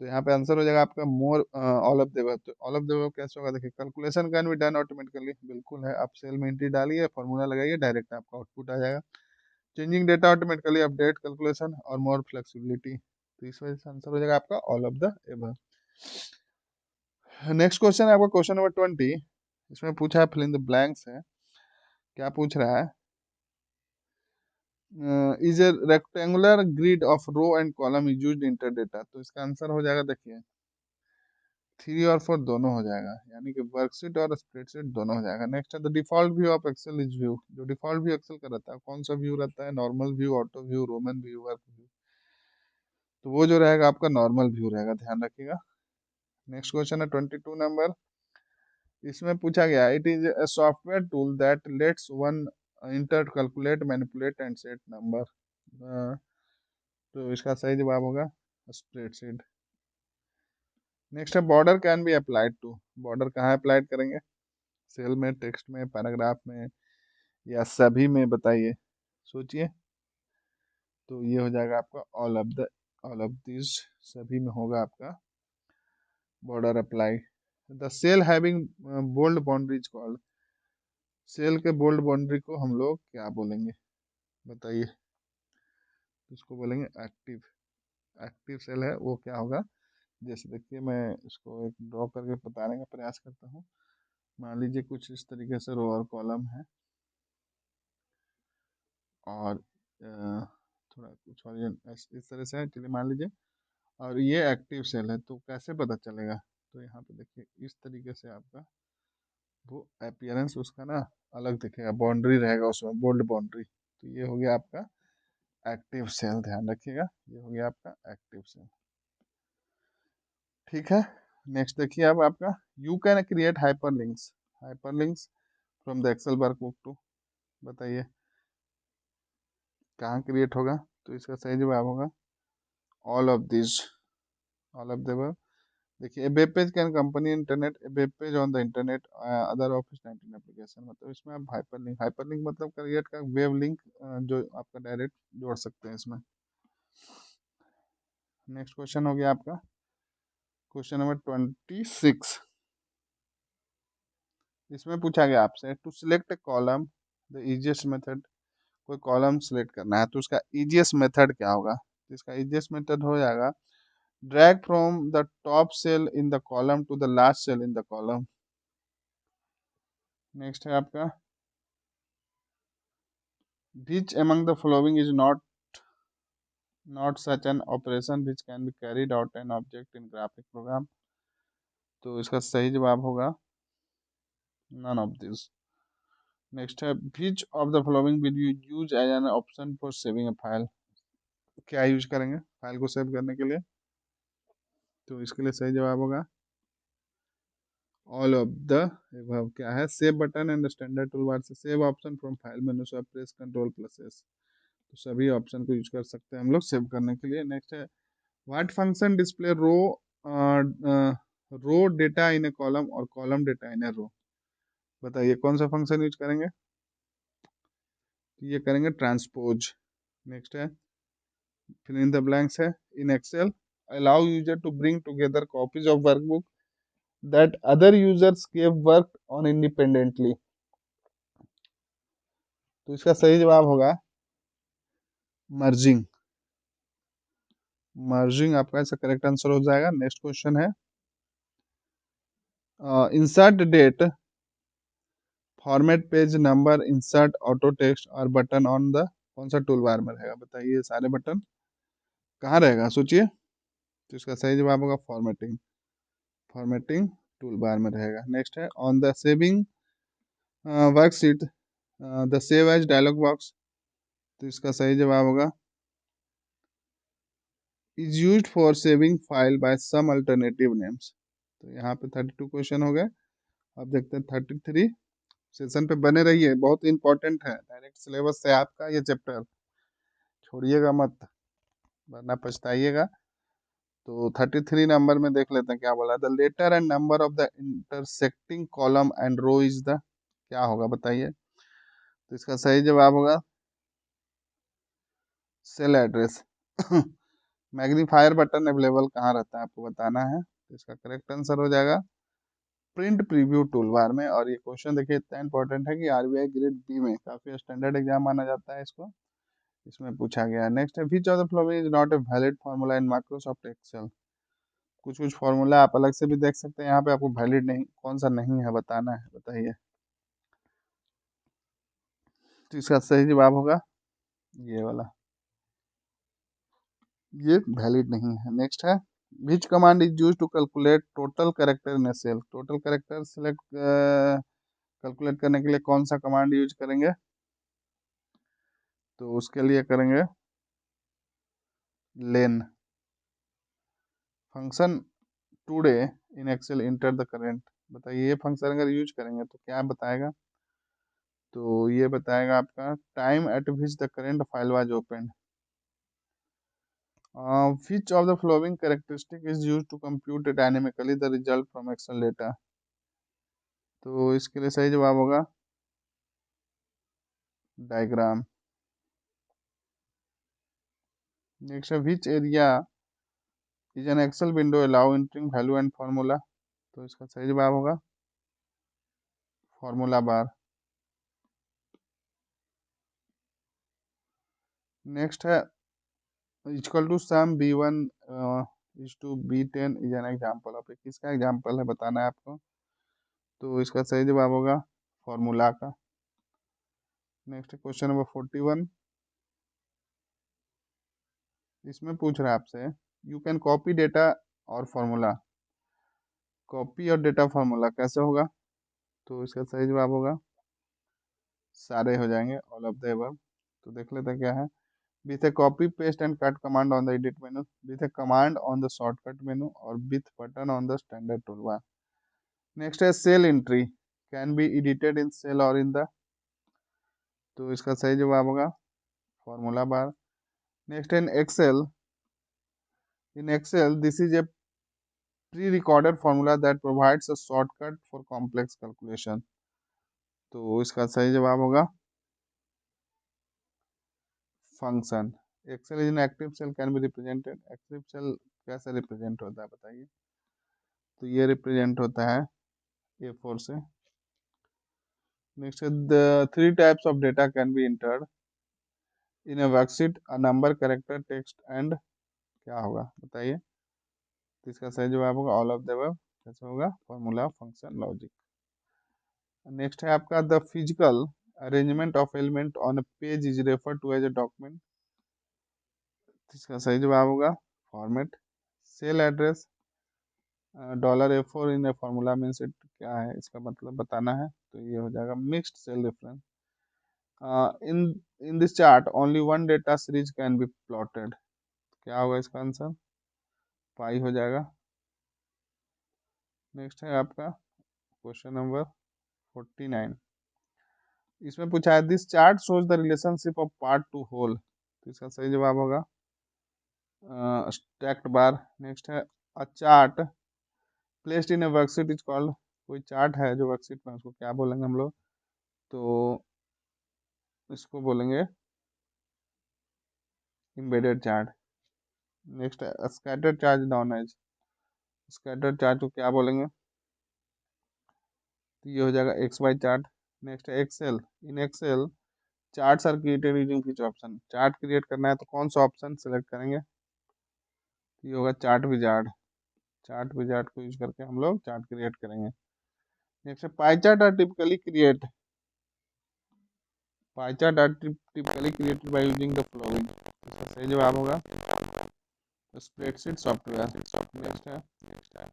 तो यहाँ पे आंसर हो जाएगा आपका more all of the above. तो ऑल ऑफ द अबव कैसे होगा? देखिए calculation can be done automatically, बिल्कुल है। आप सेल में एंट्री डालिए, फॉर्मूला लगाइए, डायरेक्ट आपका आउटपुट आ जाएगा। Changing data automatically, update calculation और मोर फ्लेक्सिबिलिटी। तो इस वजह से आंसर हो जाएगा आपका all of the above. Next question है आपका क्वेश्चन नंबर 20। इसमें पूछा है फिल इन द ब्लैंक्स है। क्या पूछ रहा है? Is a rectangular grid of row and column is used enter data, तो इसका आंसर हो जाएगा देखिए 3 और 4 दोनों हो जाएगा, यानी कि वर्कशीट और स्प्रेडशीट दोनों हो जाएगा। नेक्स्ट है the default view of Excel is view, जो डिफॉल्ट व्यू एक्सेल का रहता है कौन सा व्यू रहता है? Normal view, auto view, Roman view, work view. तो वो जो रहेगा आपका नॉर्मल व्यू रहेगा, ध्यान रखिएगा। नेक्स्ट क्वेश्चन है 22 नंबर। इसमें पूछा गया it is a software tool that lets one enter calculate manipulate and set number, तो इसका सही जवाब होगा स्प्रेडशीट। नेक्स्ट है border can be applied to, border कहाँ अप्लाइड करेंगे? सेल में, टेक्स्ट में, पैराग्राफ में, या सभी में? बताइए, सोचिए। तो ये हो जाएगा आपका ऑल ऑफ दिस, सभी में होगा आपका border apply. The cell having bold boundaries called, cell के बोल्ड बाउंड्री को हम लोग क्या बोलेंगे बताइए? इसको बोलेंगे एक्टिव, एक्टिव सेल है वो क्या होगा? जैसे देखिए मैं इसको एक ड्रॉ करके बताने का प्रयास करता हूँ। मान लीजिए कुछ इस तरीके से रो और कॉलम है, और थोड़ा कुछ और इस तरह से है, चलिए मान लीजिए। और ये एक्टिव सेल है, तो कैसे पता चलेगा? तो यहाँ पे देखिए इस तरीके से आपका वो अपीयरेंस उसका ना अलग दिखेगा, बाउंड्री रहेगा उसमें, बोल्ड बाउंड्री। तो ये हो गया आपका एक्टिव सेल, ध्यान रखिएगा, ये हो गया आपका एक्टिव सेल। ठीक है। नेक्स्ट देखिए अब आपका you can create hyperlinks, hyperlinks from the Excel workbook to, बताइए कहाँ क्रिएट होगा? तो इसका सही जवाब होगा all of this, all of the. देखिए web page can company internet, web page on the internet, other office 19 application, मतलब इसमें आप हाइपरलिंक, हाइपरलिंक मतलब क्रिएट का वेब लिंक जो आपका डायरेक्ट जोड़ सकते हैं इसमें। नेक्स्ट क्वेश्चन हो गया आपका क्वेश्चन नंबर 26। इसमें पूछा गया आपसे to select a column the easiest method, कोई कॉलम सिलेक्ट करना है तो उसका इजिएस्ट मेथड क्या होगा? तो इसका इजिएस्ट मेथड हो जाएगा drag from the top cell in the column to the last cell in the column. Next है आपका which among the following is not such an operation which can be carried out an object in graphic program, तो इसका सही जवाब होगा none of this। नेक्स्ट है which of the following will you use as an option for saving a file. क्या यूज करेंगे फाइल को सेव करने के लिए? तो इसके लिए सही जवाब होगा ऑल ऑफ द above। क्या है? Save button and standard tool bar से save option from file menu से प्रेस कंट्रोल प्लस एस। तो सभी ऑप्शन को यूज कर सकते हैं हम लोग सेव करने के लिए। नेक्स्ट है what function display row data in a column और column data in a row. बताइए कौन सा फंक्शन यूज करेंगे? तो ये करेंगे ट्रांसपोज। नेक्स्ट है फिल इन द ब्लैंक्स है in Excel allow user to bring together copies of workbook that other users gave work on independently. तो इसका सही जवाब होगा मर्जिंग। मर्जिंग आपका ऐसा करेक्ट आंसर हो जाएगा। नेक्स्ट क्वेश्चन है insert date format page number insert auto text और बटन ऑन द कौन सा टूल बार में रहेगा? बताइए सारे बटन कहाँ रहेगा सोचिए। तो इसका सही जवाब होगा फॉर्मेटिंग। फॉर्मेटिंग टूल बार में रहेगा। नेक्स्ट है on the saving worksheet the save as dialog box. तो इसका सही जवाब होगा is used for saving file by some alternative names. तो यहाँ पे 32 क्वेश्चन हो गए। अब देखते हैं 33। सेशन पे बने रहिए, बहुत इंपॉर्टेंट है, डायरेक्ट सिलेबस से आपका ये चैप्टर, छोड़िएगा मत वरना पछताइएगा। तो 33 नंबर में देख लेते हैं क्या बोला। The letter and number of the intersecting column and row is the क्या होगा बताइए। तो इसका सही जवाब होगा cell address. Magnifier button available कहाँ रहता है आपको बताना है। तो इसका करेक्ट आंसर हो जाएगा प्रिंट प्रीव्यू टूल बार में। और ये क्वेश्चन देखिए इतना इंपॉर्टेंट है कि आरबीआई ग्रेड बी में काफी स्टैंडर्ड एग्जाम माना जाता है इसको, इसमें पूछा गया है। नेक्स्ट है which of the following is not a valid formula in Microsoft Excel. कुछ कुछ फार्मूला आप अलग से भी देख सकते हैं, यहाँ पे आपको वैलिड नहीं कौन सा नहीं है बताना है, बताइए। तो इसका सही जवाब होगा ये वाला, ये वैलिड नहीं है। नेक्स्ट है which command is use to calculate total character in a cell. Total character select calculate करने के लिए कौन सा कमांड यूज करेंगे? तो उसके लिए करेंगे LEN function today in Excel enter the current. बताइए ये फंक्शन अगर यूज करेंगे तो क्या बताएगा? तो ये बताएगा आपका time at which the current file was open. Which of the following characteristic is use to compute dynamically the result from Excel data. तो इसके लिए सही जवाब होगा डायग्राम। नेक्स्ट है which area is an Excel window allow entering value and formula. तो इसका सही जवाब होगा फार्मूला बार। नेक्स्ट है equal to sum b1 is to b10 is an example of. किसका एग्जाम्पल है बताना है आपको। तो इसका सही जवाब होगा फॉर्मूला का। Next question number 41। इसमें पूछ रहा है आपसे यू कैन कॉपी डेटा और फॉर्मूला। कॉपी और डेटा फॉर्मूला कैसे होगा? तो इसका सही जवाब होगा सारे हो जाएंगे ऑल ऑफ द अबव। तो देख लेते हैं क्या है। with a copy paste and cut command on the edit menu, with a command on the shortcut menu और with button on the standard toolbar। next है cell entry can be edited in cell or in the। तो इसका सही जवाब होगा formula bar. Next in excel this is a pre-recorded formula that provides a shortcut for complex calculation। तो इसका सही जवाब होगा function. Excel is an active cell can be represented. Active cell कैसे रिप्रेजेंट होता है बताइए। तो ये रिप्रेजेंट होता है A4 से। Next the three types of data can be entered in a worksheet a number character text and क्या होगा बताइए। तो इसका सही जवाब होगा ऑल ऑफ द अबव। कैसे होगा? Formula function logic. नेक्स्ट है आपका the physical arrangement of element on a page is refer to as a document. इसका सही जवाब होगा format. Cell address $A4 in a formula means it क्या है, इसका मतलब बताना है। तो ये हो जाएगा mixed cell reference. In in this chart only one data series can be plotted. क्या होगा इसका आंसर? पाई हो जाएगा। नेक्स्ट है आपका क्वेश्चन नंबर 49। इसमें पूछा है this chart shows the relationship of part to whole. तो इसका सही जवाब होगा स्टैक्ड बार। नेक्स्ट है a chart placed in a worksheet is called. कोई चार्ट है जो वर्कशीट में, उसको क्या बोलेंगे हम लोग? तो इसको बोलेंगे एम्बेडेड चार्ट। नेक्स्ट है scattered chart known as. Scattered chart को क्या बोलेंगे? तो ये हो जाएगा एक्स वाई चार्ट। नेक्स्ट है Excel. In Excel charts are created using which option. Chart create करना है तो कौन सा ऑप्शन सेलेक्ट करेंगे? तो ये होगा चार्ट विजार्ड। चार्ट विजार्ड को यूज करके हम लोग चार्ट क्रिएट करेंगे। नेक्स्ट है pie chart are typically create. Pie chart are typically created by using the following. इसका सही जवाब होगा स्प्रेडशीट सॉफ्टवेयर। नेक्स्ट है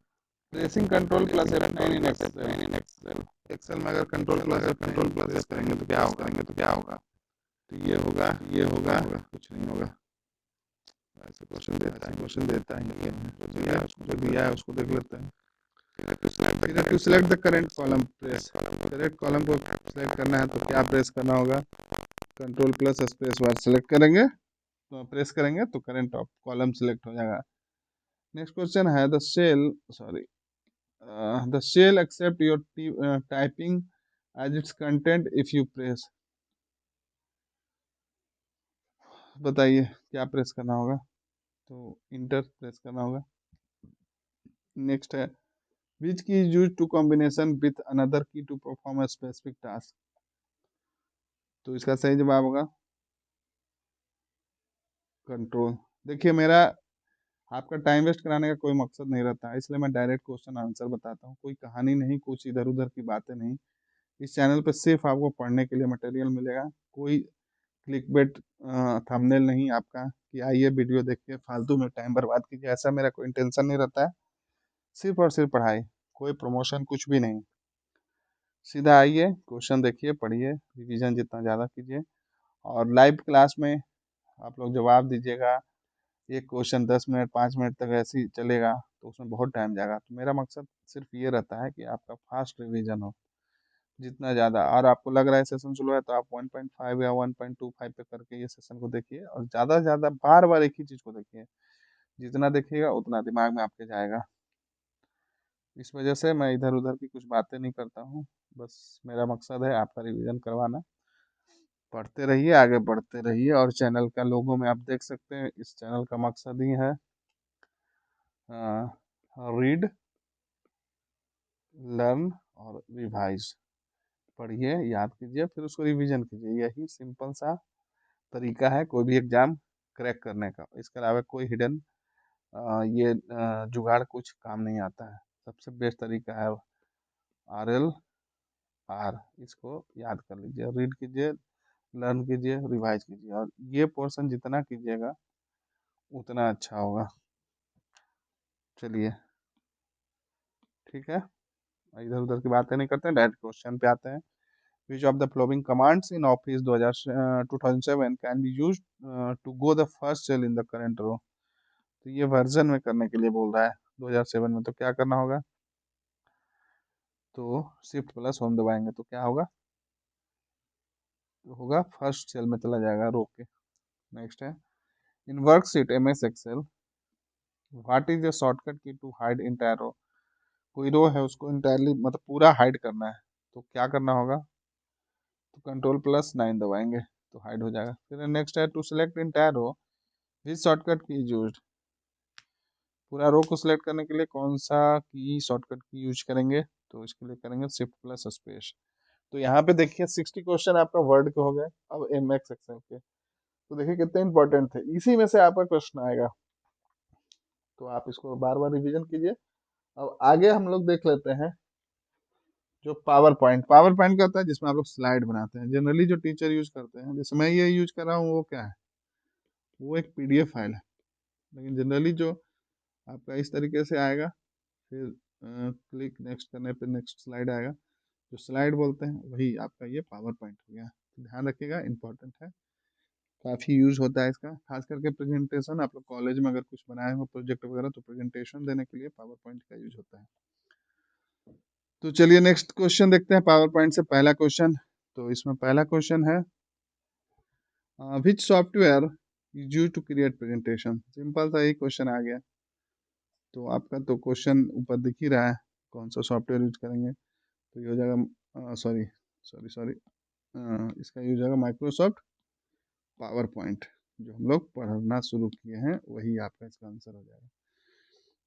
tracing control plus F9 in Excel. Excel में अगर कंट्रोल प्लस प्रेस करेंगे तो क्या होगा? तो ये होगा कुछ नहीं होगा। ऐसे क्वेश्चन देता है ये जो दिया है उसको देख लेते हैं। फिर to select the current column press. Correct column को सिलेक्ट करना है तो क्या प्रेस करना होगा? Control plus space bar select करेंगे तो प्रेस करेंगे तो करेंट ऑफ कॉलम सिलेक्ट हो जाएगा। नेक्स्ट क्वेश्चन है the cell accept your typing as its content if you press. बताइए क्या प्रेस करना होगा? तो इंटर प्रेस करना होगा। नेक्स्ट है which key is use to combination with another key to perform a specific task. तो इसका सही जवाब होगा कंट्रोल। देखिए मेरा आपका टाइम वेस्ट कराने का कोई मकसद नहीं रहता है, इसलिए मैं डायरेक्ट क्वेश्चन आंसर बताता हूँ। कोई कहानी नहीं, कुछ इधर उधर की बातें नहीं। इस चैनल पे सिर्फ आपको पढ़ने के लिए मटेरियल मिलेगा। कोई क्लिकबेट थंबनेल नहीं आपका कि आइए वीडियो देख के फालतू में टाइम बर्बाद कीजिए, ऐसा मेरा कोई इंटेंशन नहीं रहता है। सिर्फ और सिर्फ पढ़ाई, कोई प्रमोशन कुछ भी नहीं। सीधा आइए, क्वेश्चन देखिए, पढ़िए, रिवीजन जितना ज़्यादा कीजिए और लाइव क्लास में आप लोग जवाब दीजिएगा। एक क्वेश्चन 10 मिनट 5 मिनट तक ऐसे ही चलेगा तो उसमें बहुत टाइम जाएगा। तो मेरा मकसद सिर्फ ये रहता है कि आपका फास्ट रिवीजन हो जितना ज़्यादा। और आपको लग रहा है सेशन स्लो है तो आप 1.5 या 1.25 पे करके ये सेशन को देखिए और ज़्यादा से ज़्यादा बार बार एक ही चीज़ को देखिए। जितना देखिएगा उतना दिमाग में आपके जाएगा। इस वजह से मैं इधर उधर की कुछ बातें नहीं करता हूँ। बस मेरा मकसद है आपका रिवीजन करवाना। पढ़ते रहिए, आगे बढ़ते रहिए। और चैनल का लोगो में आप देख सकते हैं इस चैनल का मकसद ही है रीड, लर्न और रिवाइज। पढ़िए, याद कीजिए, फिर उसको रिवीजन कीजिए। यही सिंपल सा तरीका है कोई भी एग्जाम क्रैक करने का। इसके अलावा कोई हिडन जुगाड़ कुछ काम नहीं आता है। सबसे बेस्ट तरीका है RLR। इसको याद कर लीजिए, रीड कीजिए, लर्न कीजिए, रिवाइज कीजिए और ये पोर्शन जितना कीजिएगा उतना अच्छा होगा। चलिए ठीक है, इधर उधर की बातें नहीं करते हैं, डायरेक्ट क्वेश्चन पे आते हैं। Which of the following commands in Office 2007 can be use to go the first cell in the current row. तो ये वर्जन में करने के लिए बोल रहा है 2007 में। तो क्या करना होगा? तो शिफ्ट प्लस होम दबाएंगे तो क्या होगा? तो होगा फर्स्ट सेल में चला जाएगा रो के। नेक्स्ट है in worksheet MS Excel what is the shortcut key to hide entire row. कोई रो है उसको इंटायरली मतलब पूरा हाइड करना है तो क्या करना होगा? तो कंट्रोल+9 दबाएंगे तो हाइड हो जाएगा। फिर नेक्स्ट है to select entire row which shortcut key use. पूरा रो को सिलेक्ट करने के लिए कौन सा की शॉर्टकट की यूज करेंगे? तो इसके लिए करेंगे शिफ्ट प्लस स्पेस। तो यहाँ पे देखिए 60 क्वेश्चन आपका वर्ड के हो गए। अब MS एक्सेल के तो देखिए कितने इंपॉर्टेंट थे, इसी में से आपका क्वेश्चन आएगा। तो आप इसको बार बार रिवीजन कीजिए। अब आगे हम लोग देख लेते हैं जो पावर पॉइंट का होता है जिसमें आप लोग स्लाइड बनाते हैं। जनरली जो टीचर यूज करते हैं, जैसे मैं ये यूज कर रहा हूँ, वो क्या है? वो एक PDF फाइल है। लेकिन जनरली जो आपका इस तरीके से आएगा, फिर क्लिक नेक्स्ट करने पे नेक्स्ट स्लाइड आएगा। जो स्लाइड बोलते हैं वही आपका ये पावर पॉइंट हो गया। तो ध्यान रखिएगा, इंपॉर्टेंट है, काफ़ी यूज़ होता है इसका, खास करके प्रेजेंटेशन आप लोग कॉलेज में अगर कुछ बनाए हो प्रोजेक्ट वगैरह तो प्रेजेंटेशन देने के लिए पावर पॉइंट का यूज होता है। तो चलिए नेक्स्ट क्वेश्चन देखते हैं पावर पॉइंट से पहला क्वेश्चन। तो इसमें पहला क्वेश्चन है which software is use to create presentation. Simple सा यही क्वेश्चन आ गया। तो आपका तो क्वेश्चन ऊपर दिख ही रहा है, कौन सा सॉफ्टवेयर यूज करेंगे। तो ये हो जाएगा सॉरी सॉरी सॉरी इसका यूज होगा माइक्रोसॉफ्ट पावर पॉइंट। जो हम लोग पढ़ना शुरू किए हैं वही आपका इसका आंसर हो जाएगा।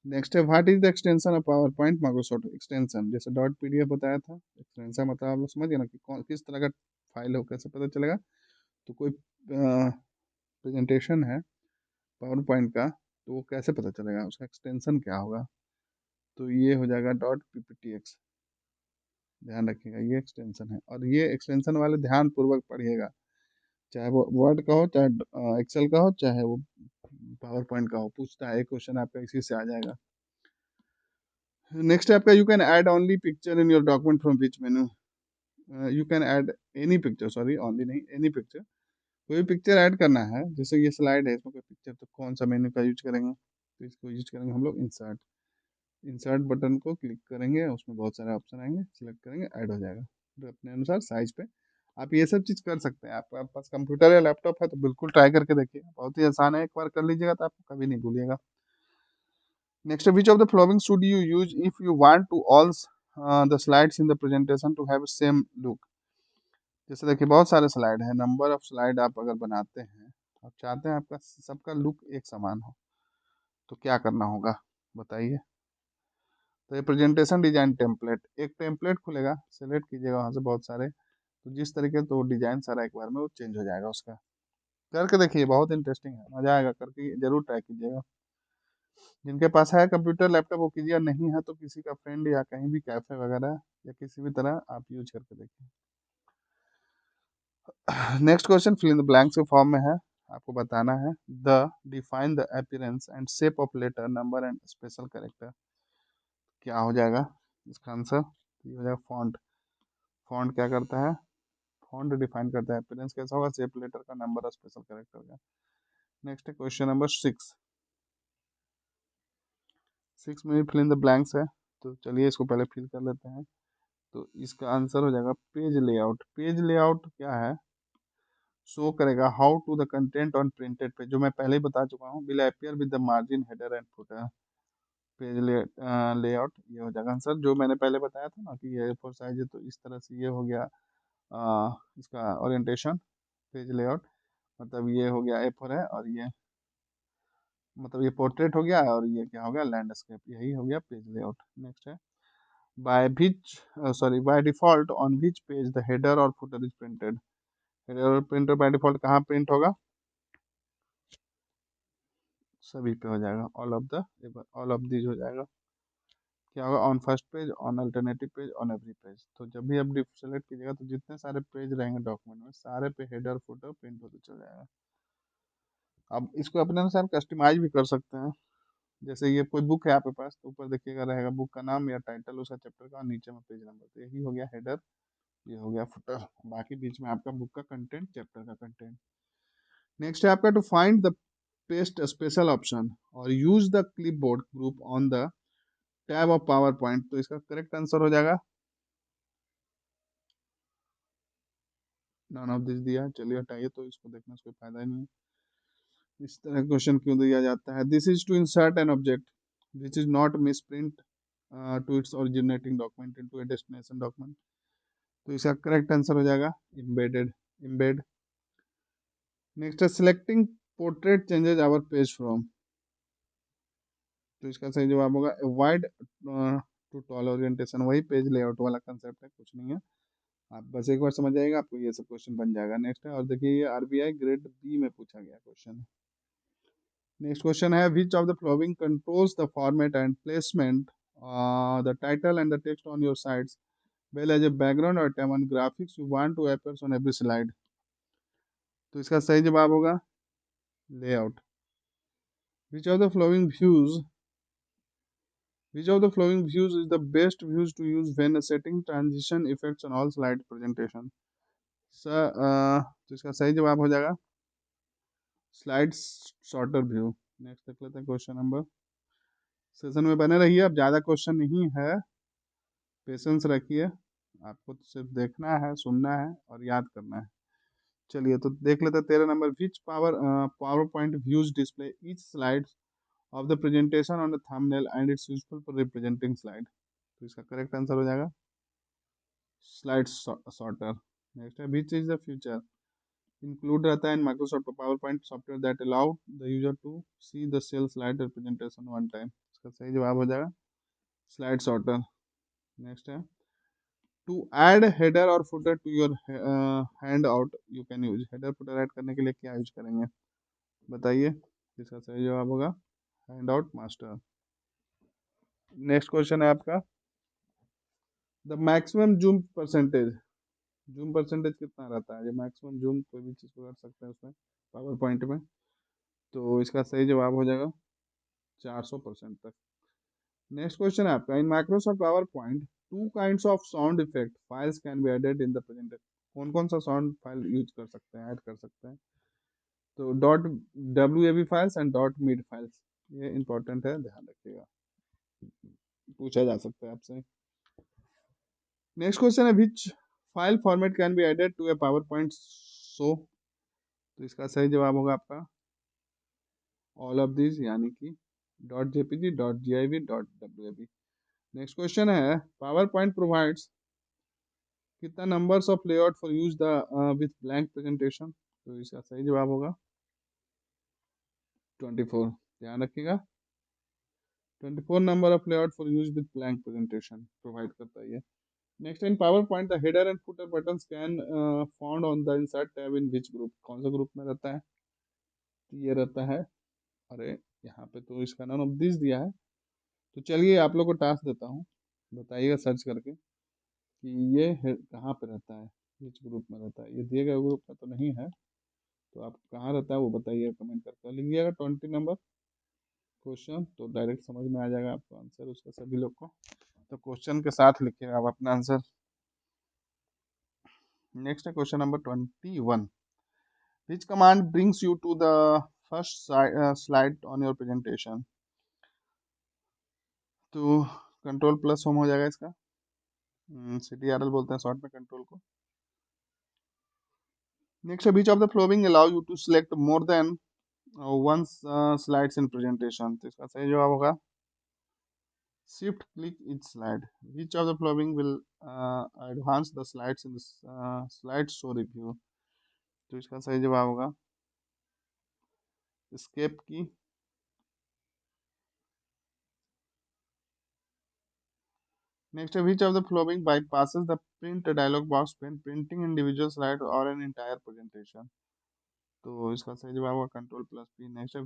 नेक्स्ट है what is the extension of power point Microsoft extension. जैसे डॉट पीडीएफ बताया था, एक्सटेंशन मतलब आप लोग समझ गए ना कि कौन किस तरह का फाइल हो, कैसे पता चलेगा। तो कोई प्रेजेंटेशन है पावर पॉइंट का तो वो कैसे पता चलेगा, उसका एक्सटेंशन क्या होगा। तो ये हो जाएगा डॉट पीपीटीएक्स। ध्यान रखिएगा ये एक्सटेंशन है, और ये एक्सटेंशन वाले ध्यान पूर्वक पढ़िएगा, चाहे वो वर्ड का हो, चाहे एक्सेल का हो, चाहे वो पावर पॉइंट का हो, पूछता है एक क्वेश्चन आपका इसी से आ जाएगा। नेक्स्ट है आपका you can add only picture in your document from which menu. You can add any picture, sorry only नहीं, एनी पिक्चर, कोई पिक्चर ऐड करना है। जैसे ये स्लाइड है इसमें कोई पिक्चर, तो कौन सा मेन्यू का यूज करेंगे, तो इसको यूज करेंगे हम लोग इंसर्ट। इंसर्ट बटन को क्लिक करेंगे, उसमें बहुत सारे ऑप्शन आएंगे, सिलेक्ट करेंगे, ऐड हो जाएगा। तो अपने अनुसार साइज पे आप ये सब चीज़ कर सकते हैं। आपके पास कंप्यूटर या लैपटॉप है तो बिल्कुल ट्राई करके देखिए, बहुत ही आसान है, एक बार कर लीजिएगा तो आपको कभी नहीं भूलिएगा। Next, which of the following should you use if you want to all the slides in the presentation to have same look. जैसे देखिए बहुत सारे स्लाइड हैं, नंबर ऑफ स्लाइड आप अगर बनाते हैं, आप चाहते हैं आपका सबका लुक एक समान हो, तो क्या करना होगा बताइए। तो ये प्रेजेंटेशन डिजाइन टेम्पलेट, एक टेम्पलेट खुलेगा, सेलेक्ट कीजिएगा वहाँ से बहुत सारे, तो जिस तरीके तो डिजाइन सारा एक बार में वो चेंज हो जाएगा उसका। करके देखिए बहुत इंटरेस्टिंग है, मजा आएगा, करके जरूर ट्राई कीजिएगा। जिनके पास है कंप्यूटर लैपटॉप वो कीजिए, नहीं है तो किसी का फ्रेंड या कहीं भी कैफे वगैरह या किसी भी तरह आप यूज करके देखिए। Next question fill in the blanks के फॉर्म में है, आपको बताना है the define the appearance and shape of letter number and special character. क्या हो जाएगा इसका आंसर, ये हो जाएगा फॉन्ट। फॉन्ट क्या करता है, फॉन्ट डिफाइन करता है, अपीयरेंस कैसा होगा, शेप लेटर का, नंबर और स्पेशल कैरेक्टर का। नेक्स्ट है क्वेश्चन नंबर 6। 6 में फिल इन द ब्लैंक्स है, तो चलिए इसको पहले फिल कर लेते हैं। तो इसका आंसर हो जाएगा पेज लेआउट। पेज लेआउट क्या है, शो करेगा how to the content on printed page, जो मैं पहले ही बता चुका हूँ, will appear with the margin header and footer. Page layout ये हो जाएगा आंसर, जो मैंने पहले बताया था ना कि ये A4 साइज है, तो इस तरह से ये हो गया इसका ओरिएंटेशन। पेज लेआउट मतलब ये हो गया A4 है, और ये मतलब ये पोर्ट्रेट हो गया, और ये क्या हो गया लैंडस्केप, यही हो गया पेज लेआउट। नेक्स्ट है by which sorry by default on which page the header और फुटर इज प्रिंटेड। हेडर और प्रिंटर बाय डिफॉल्ट कहाँ प्रिंट होगा, सभी पे हो जाएगा, ऑल ऑफ दीज हो जाएगा। क्या होगा on first page, on alternative page, on every page. तो जब भी आप सेलेक्ट कीजिएगा तो जितने सारे पेज रहेंगे डॉक्यूमेंट में सारे पे हेडर फुटर प्रिंट होते चल जाएगा। अब इसको अपने अनुसार कस्टमाइज भी कर सकते हैं। जैसे ये कोई बुक है आपके पास, तो ऊपर देखिएगा रहेगा बुक का नाम या टाइटल उसका चैप्टर का, और नीचे में पेज नंबर, तो यही हो गया हेडर, ये हो गया फुटर, बाकी बीच में आपका बुक का कंटेंट, चैप्टर का कंटेंट। नेक्स्ट है आपका to find the paste special option और use the clipboard group on the tab of PowerPoint. तो इसका करेक्ट आंसर हो जाएगा नॉन ऑफ दिस दिया है, चलिए हटाइए, तो इसको देखने से कोई फायदा ही नहीं है। इस तरह क्वेश्चन क्यों दिया जाता है, this is to insert an object which is not misprint to its originating document into a destination document. तो इसका करेक्ट आंसर हो जाएगा इम्बेडेड, इम्बेड। नेक्स्ट है selecting portrait changes our page from. तो इसका सही जवाब होगा अवॉइड टू टॉल ओरिएंटेशन, वही पेज लेआउट वाला कंसेप्ट है, कुछ नहीं है। आप बस एक बार समझ जाएगा आपको ये सब क्वेश्चन बन जाएगा। नेक्स्ट है, और देखिए ये आरबीआई ग्रेड बी में पूछा गया क्वेश्चन। नेक्स्ट क्वेश्चन है which of the following controls the format and placement the title and the text on your sites well as a background और theme graphics you want to appear on every slide. तो इसका सही जवाब होगा layout. Which of the following views Which of the following views is the best views to use when setting transition effects on all slide presentation? Sir तो इसका सही जवाब हो जाएगा स्लाइड शॉर्टर व्यू। नेक्स्ट देख लेते हैं क्वेश्चन नंबर। सेशन में बने रहिए, अब ज़्यादा क्वेश्चन नहीं है, पेशेंस रखिए, आपको तो सिर्फ देखना है, सुनना है और याद करना है। चलिए तो देख लेते हैं 13 number. Which power point views display each slide of the presentation on the thumbnail and it's useful for representing slide. तो इसका करेक्ट आंसर हो जाएगा स्लाइड सॉर्टर। नेक्स्ट है which is the future include रहता है in Microsoft PowerPoint software that allow the user to see the cell slide representation one time. इसका सही जवाब हो जाएगा स्लाइड सॉर्टर। नेक्स्ट है टू ऐड हेडर और footer to your handout you can use. Header footer add करने के लिए क्या यूज करेंगे बताइए। इसका सही जवाब होगा hand out master. Next question है आपका द मैक्सिमम जूम परसेंटेज कितना रहता है। ये मैक्सिमम जूम कोई भी चीज़ को कर सकते हैं उसमें पावर पॉइंट में। तो इसका सही जवाब हो जाएगा 400% तक। नेक्स्ट क्वेश्चन है आपका in Microsoft PowerPoint two kinds of sound effect files can be added in the presentation. कौन कौन सा साउंड फाइल यूज कर सकते हैं, ऐड कर सकते हैं। तो dot WAV files and dot mid files, ये इंपॉर्टेंट है, ध्यान रखिएगा, पूछा जा सकता है आपसे। नेक्स्ट क्वेश्चन है which file format can be added to a PowerPoint show. तो इसका सही जवाब होगा आपका ऑल ऑफ दिस, यानी कि dot JPG, dot GIV, dot WAV। Next question है पावर पॉइंट प्रोवाइड्स कितना numbers of layout for use the with blank presentation. तो इसका सही जवाब होगा 24। ध्यान रखिएगा 24 number of layout for use with blank presentation provide करता है ये। Next in power point the header and footer buttons can found on the insert tab in which group. कौन सा ग्रुप में रहता है। तो ये रहता है, अरे यहाँ पे तो इसका नाम ऑफ दिस दिया है। तो चलिए आप लोग को टास्क देता हूँ, बताइएगा सर्च करके कि ये कहाँ पे रहता है, विच ग्रुप में रहता है। ये दिए गए ग्रुप में तो नहीं है, तो आप कहाँ रहता है वो बताइए, कमेंट करके लिखिएगा 20 नंबर क्वेश्चन, तो डायरेक्ट समझ में आ जाएगा आपको आंसर उसका सभी लोग को। तो क्वेश्चन के साथ लिखिएगा आप अपना आंसर। नेक्स्ट है question number 21। Which command brings you to the first slide on your presentation. तो कंट्रोल प्लस होम हो जाएगा इसका, CTRL बोलते हैं शॉर्ट में कंट्रोल को। नेक्स्ट है which of the following allow you to select more than one slides in presentation. तो इसका सही जवाब होगा shift click each slide. Which of the following will advance the slides in slide show review. तो इसका सही जवाब होगा escape की। नेक्स्ट है which of the following bypasses the print dialog box when printing individual slide और एन इंटायर प्रेजेंटेशन। तो इसका सही जवाब होगा कंट्रोल प्लस P। नेक्स्ट है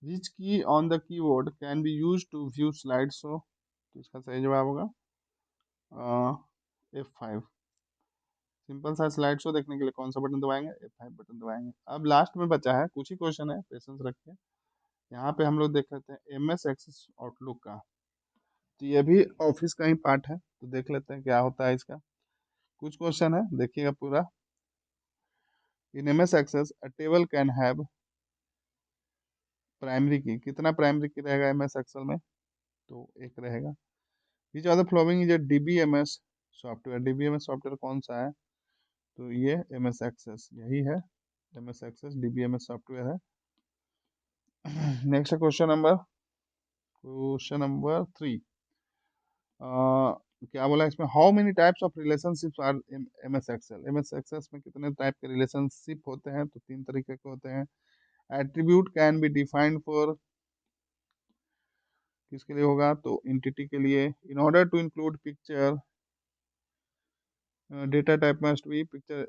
which key on the keyboard can be use to view slide show. तो इसका सही जवाब होगा F5। सिंपल सा स्लाइड शो देखने के लिए कौन सा बटन दबाएंगे, F5 बटन दबाएंगे। अब लास्ट में बचा है, कुछ ही क्वेश्चन है, पेशेंस रखिए। यहाँ पे हम लोग देख लेते हैं MS एक्सेस आउटलुक का। तो ये भी ऑफिस का ही पार्ट है, तो देख लेते हैं क्या होता है इसका। कुछ क्वेश्चन है, देखिएगा पूरा। In MS Access a table can have primary key, कितना प्राइमरी की रहेगा MS एक्सेल में। तो एक रहेगा। Which are the following is DBMS software. DBMS software कौन सा है। तो ये MS एक्सेस यही है, MS एक्सेस DBMS सॉफ्टवेयर है। Next question number 3। क्या बोला इसमें how many types of relationships are in MS Excel. MS Access में कितने टाइप के रिलेशनशिप होते हैं। तो 3 तरीके के होते हैं। Attribute can be defined for, किसके लिए होगा, तो एंटिटी के लिए। In order to include picture data type must be, picture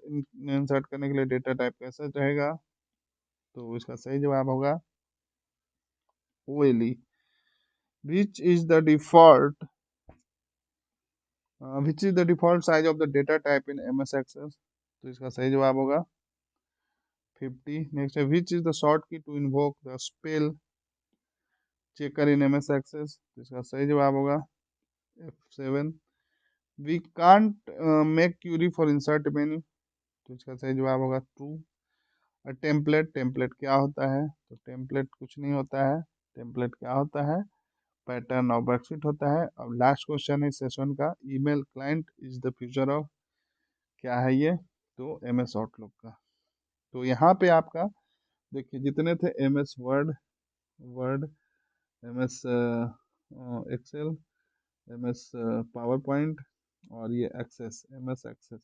insert करने के लिए डेटा टाइप कैसा रहेगा। तो इसका सही जवाब होगा OLE। Which is the default which is the default size of the data type in MS Access. तो इसका सही जवाब होगा 50। नेक्स्ट है which is the short key to invoke the spell checker in MS access, तो इसका सही जवाब होगा F7। We can't make query for insert menu, तो इसका सही जवाब होगा ट्रू। टेम्पलेट, टेम्पलेट क्या होता है? तो टेम्पलेट कुछ नहीं होता है। टेम्पलेट क्या होता है? पैटर्न और वर्कशीट होता है। अब लास्ट क्वेश्चन है सेशन का, email client is the future of, क्या है ये? तो एमएस आउटलुक का। तो यहाँ पे आपका देखिए जितने थे, MS Word, Word, MS Excel, MS PowerPoint, और ये एक्सेस, एमएस एक्सेस,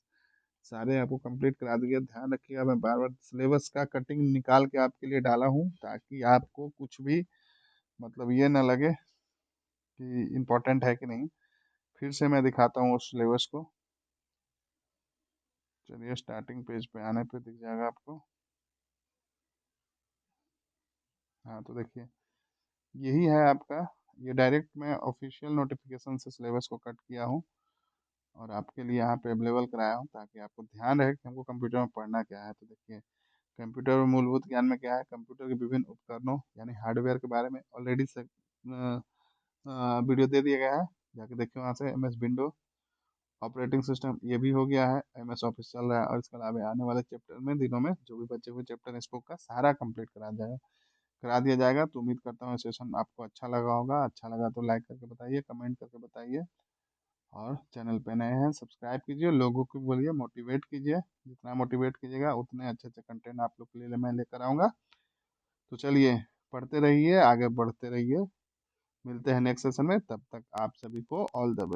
सारे आपको कंप्लीट करा दिया। ध्यान रखिएगा, मैं बार बार सिलेबस का कटिंग निकाल के आपके लिए डाला हूँ, ताकि आपको कुछ भी मतलब ये ना लगे कि इम्पोर्टेंट है कि नहीं। फिर से मैं दिखाता हूँ उस सिलेबस को। चलिए स्टार्टिंग पेज पे आने पे दिख जाएगा आपको। हाँ तो देखिए यही है आपका, ये डायरेक्ट मैं ऑफिशियल नोटिफिकेशन से सिलेबस को कट किया हूँ और आपके लिए यहाँ पे अवेलेबल कराया हूँ, ताकि आपको ध्यान रहे कि हमको कंप्यूटर में पढ़ना क्या है। तो देखिए कंप्यूटर में मूलभूत ज्ञान में क्या है, कंप्यूटर के विभिन्न उपकरणों यानी हार्डवेयर के बारे में ऑलरेडी से वीडियो दे दिया गया है, जाके देखिए वहाँ से। एमएस विंडो, ऑपरेटिंग सिस्टम, ये भी हो गया है। एमएस ऑफिस चल रहा है, और इसके अलावा आने वाले चैप्टर में, दिनों में जो भी बचे हुए चैप्टर स्पोक का सारा कंप्लीट करा दिया जाएगा। तो उम्मीद करता हूँ सेशन आपको अच्छा लगा होगा। अच्छा लगा तो लाइक करके बताइए, कमेंट करके बताइए, और चैनल पे नए हैं सब्सक्राइब कीजिए, लोगों को बोलिए मोटिवेट कीजिए। जितना मोटिवेट कीजिएगा उतने अच्छे अच्छे कंटेंट आप लोग के लिए मैं लेकर आऊँगा। तो चलिए पढ़ते रहिए, आगे बढ़ते रहिए। मिलते हैं नेक्स्ट सेशन में, तब तक आप सभी को ऑल द बेस्ट।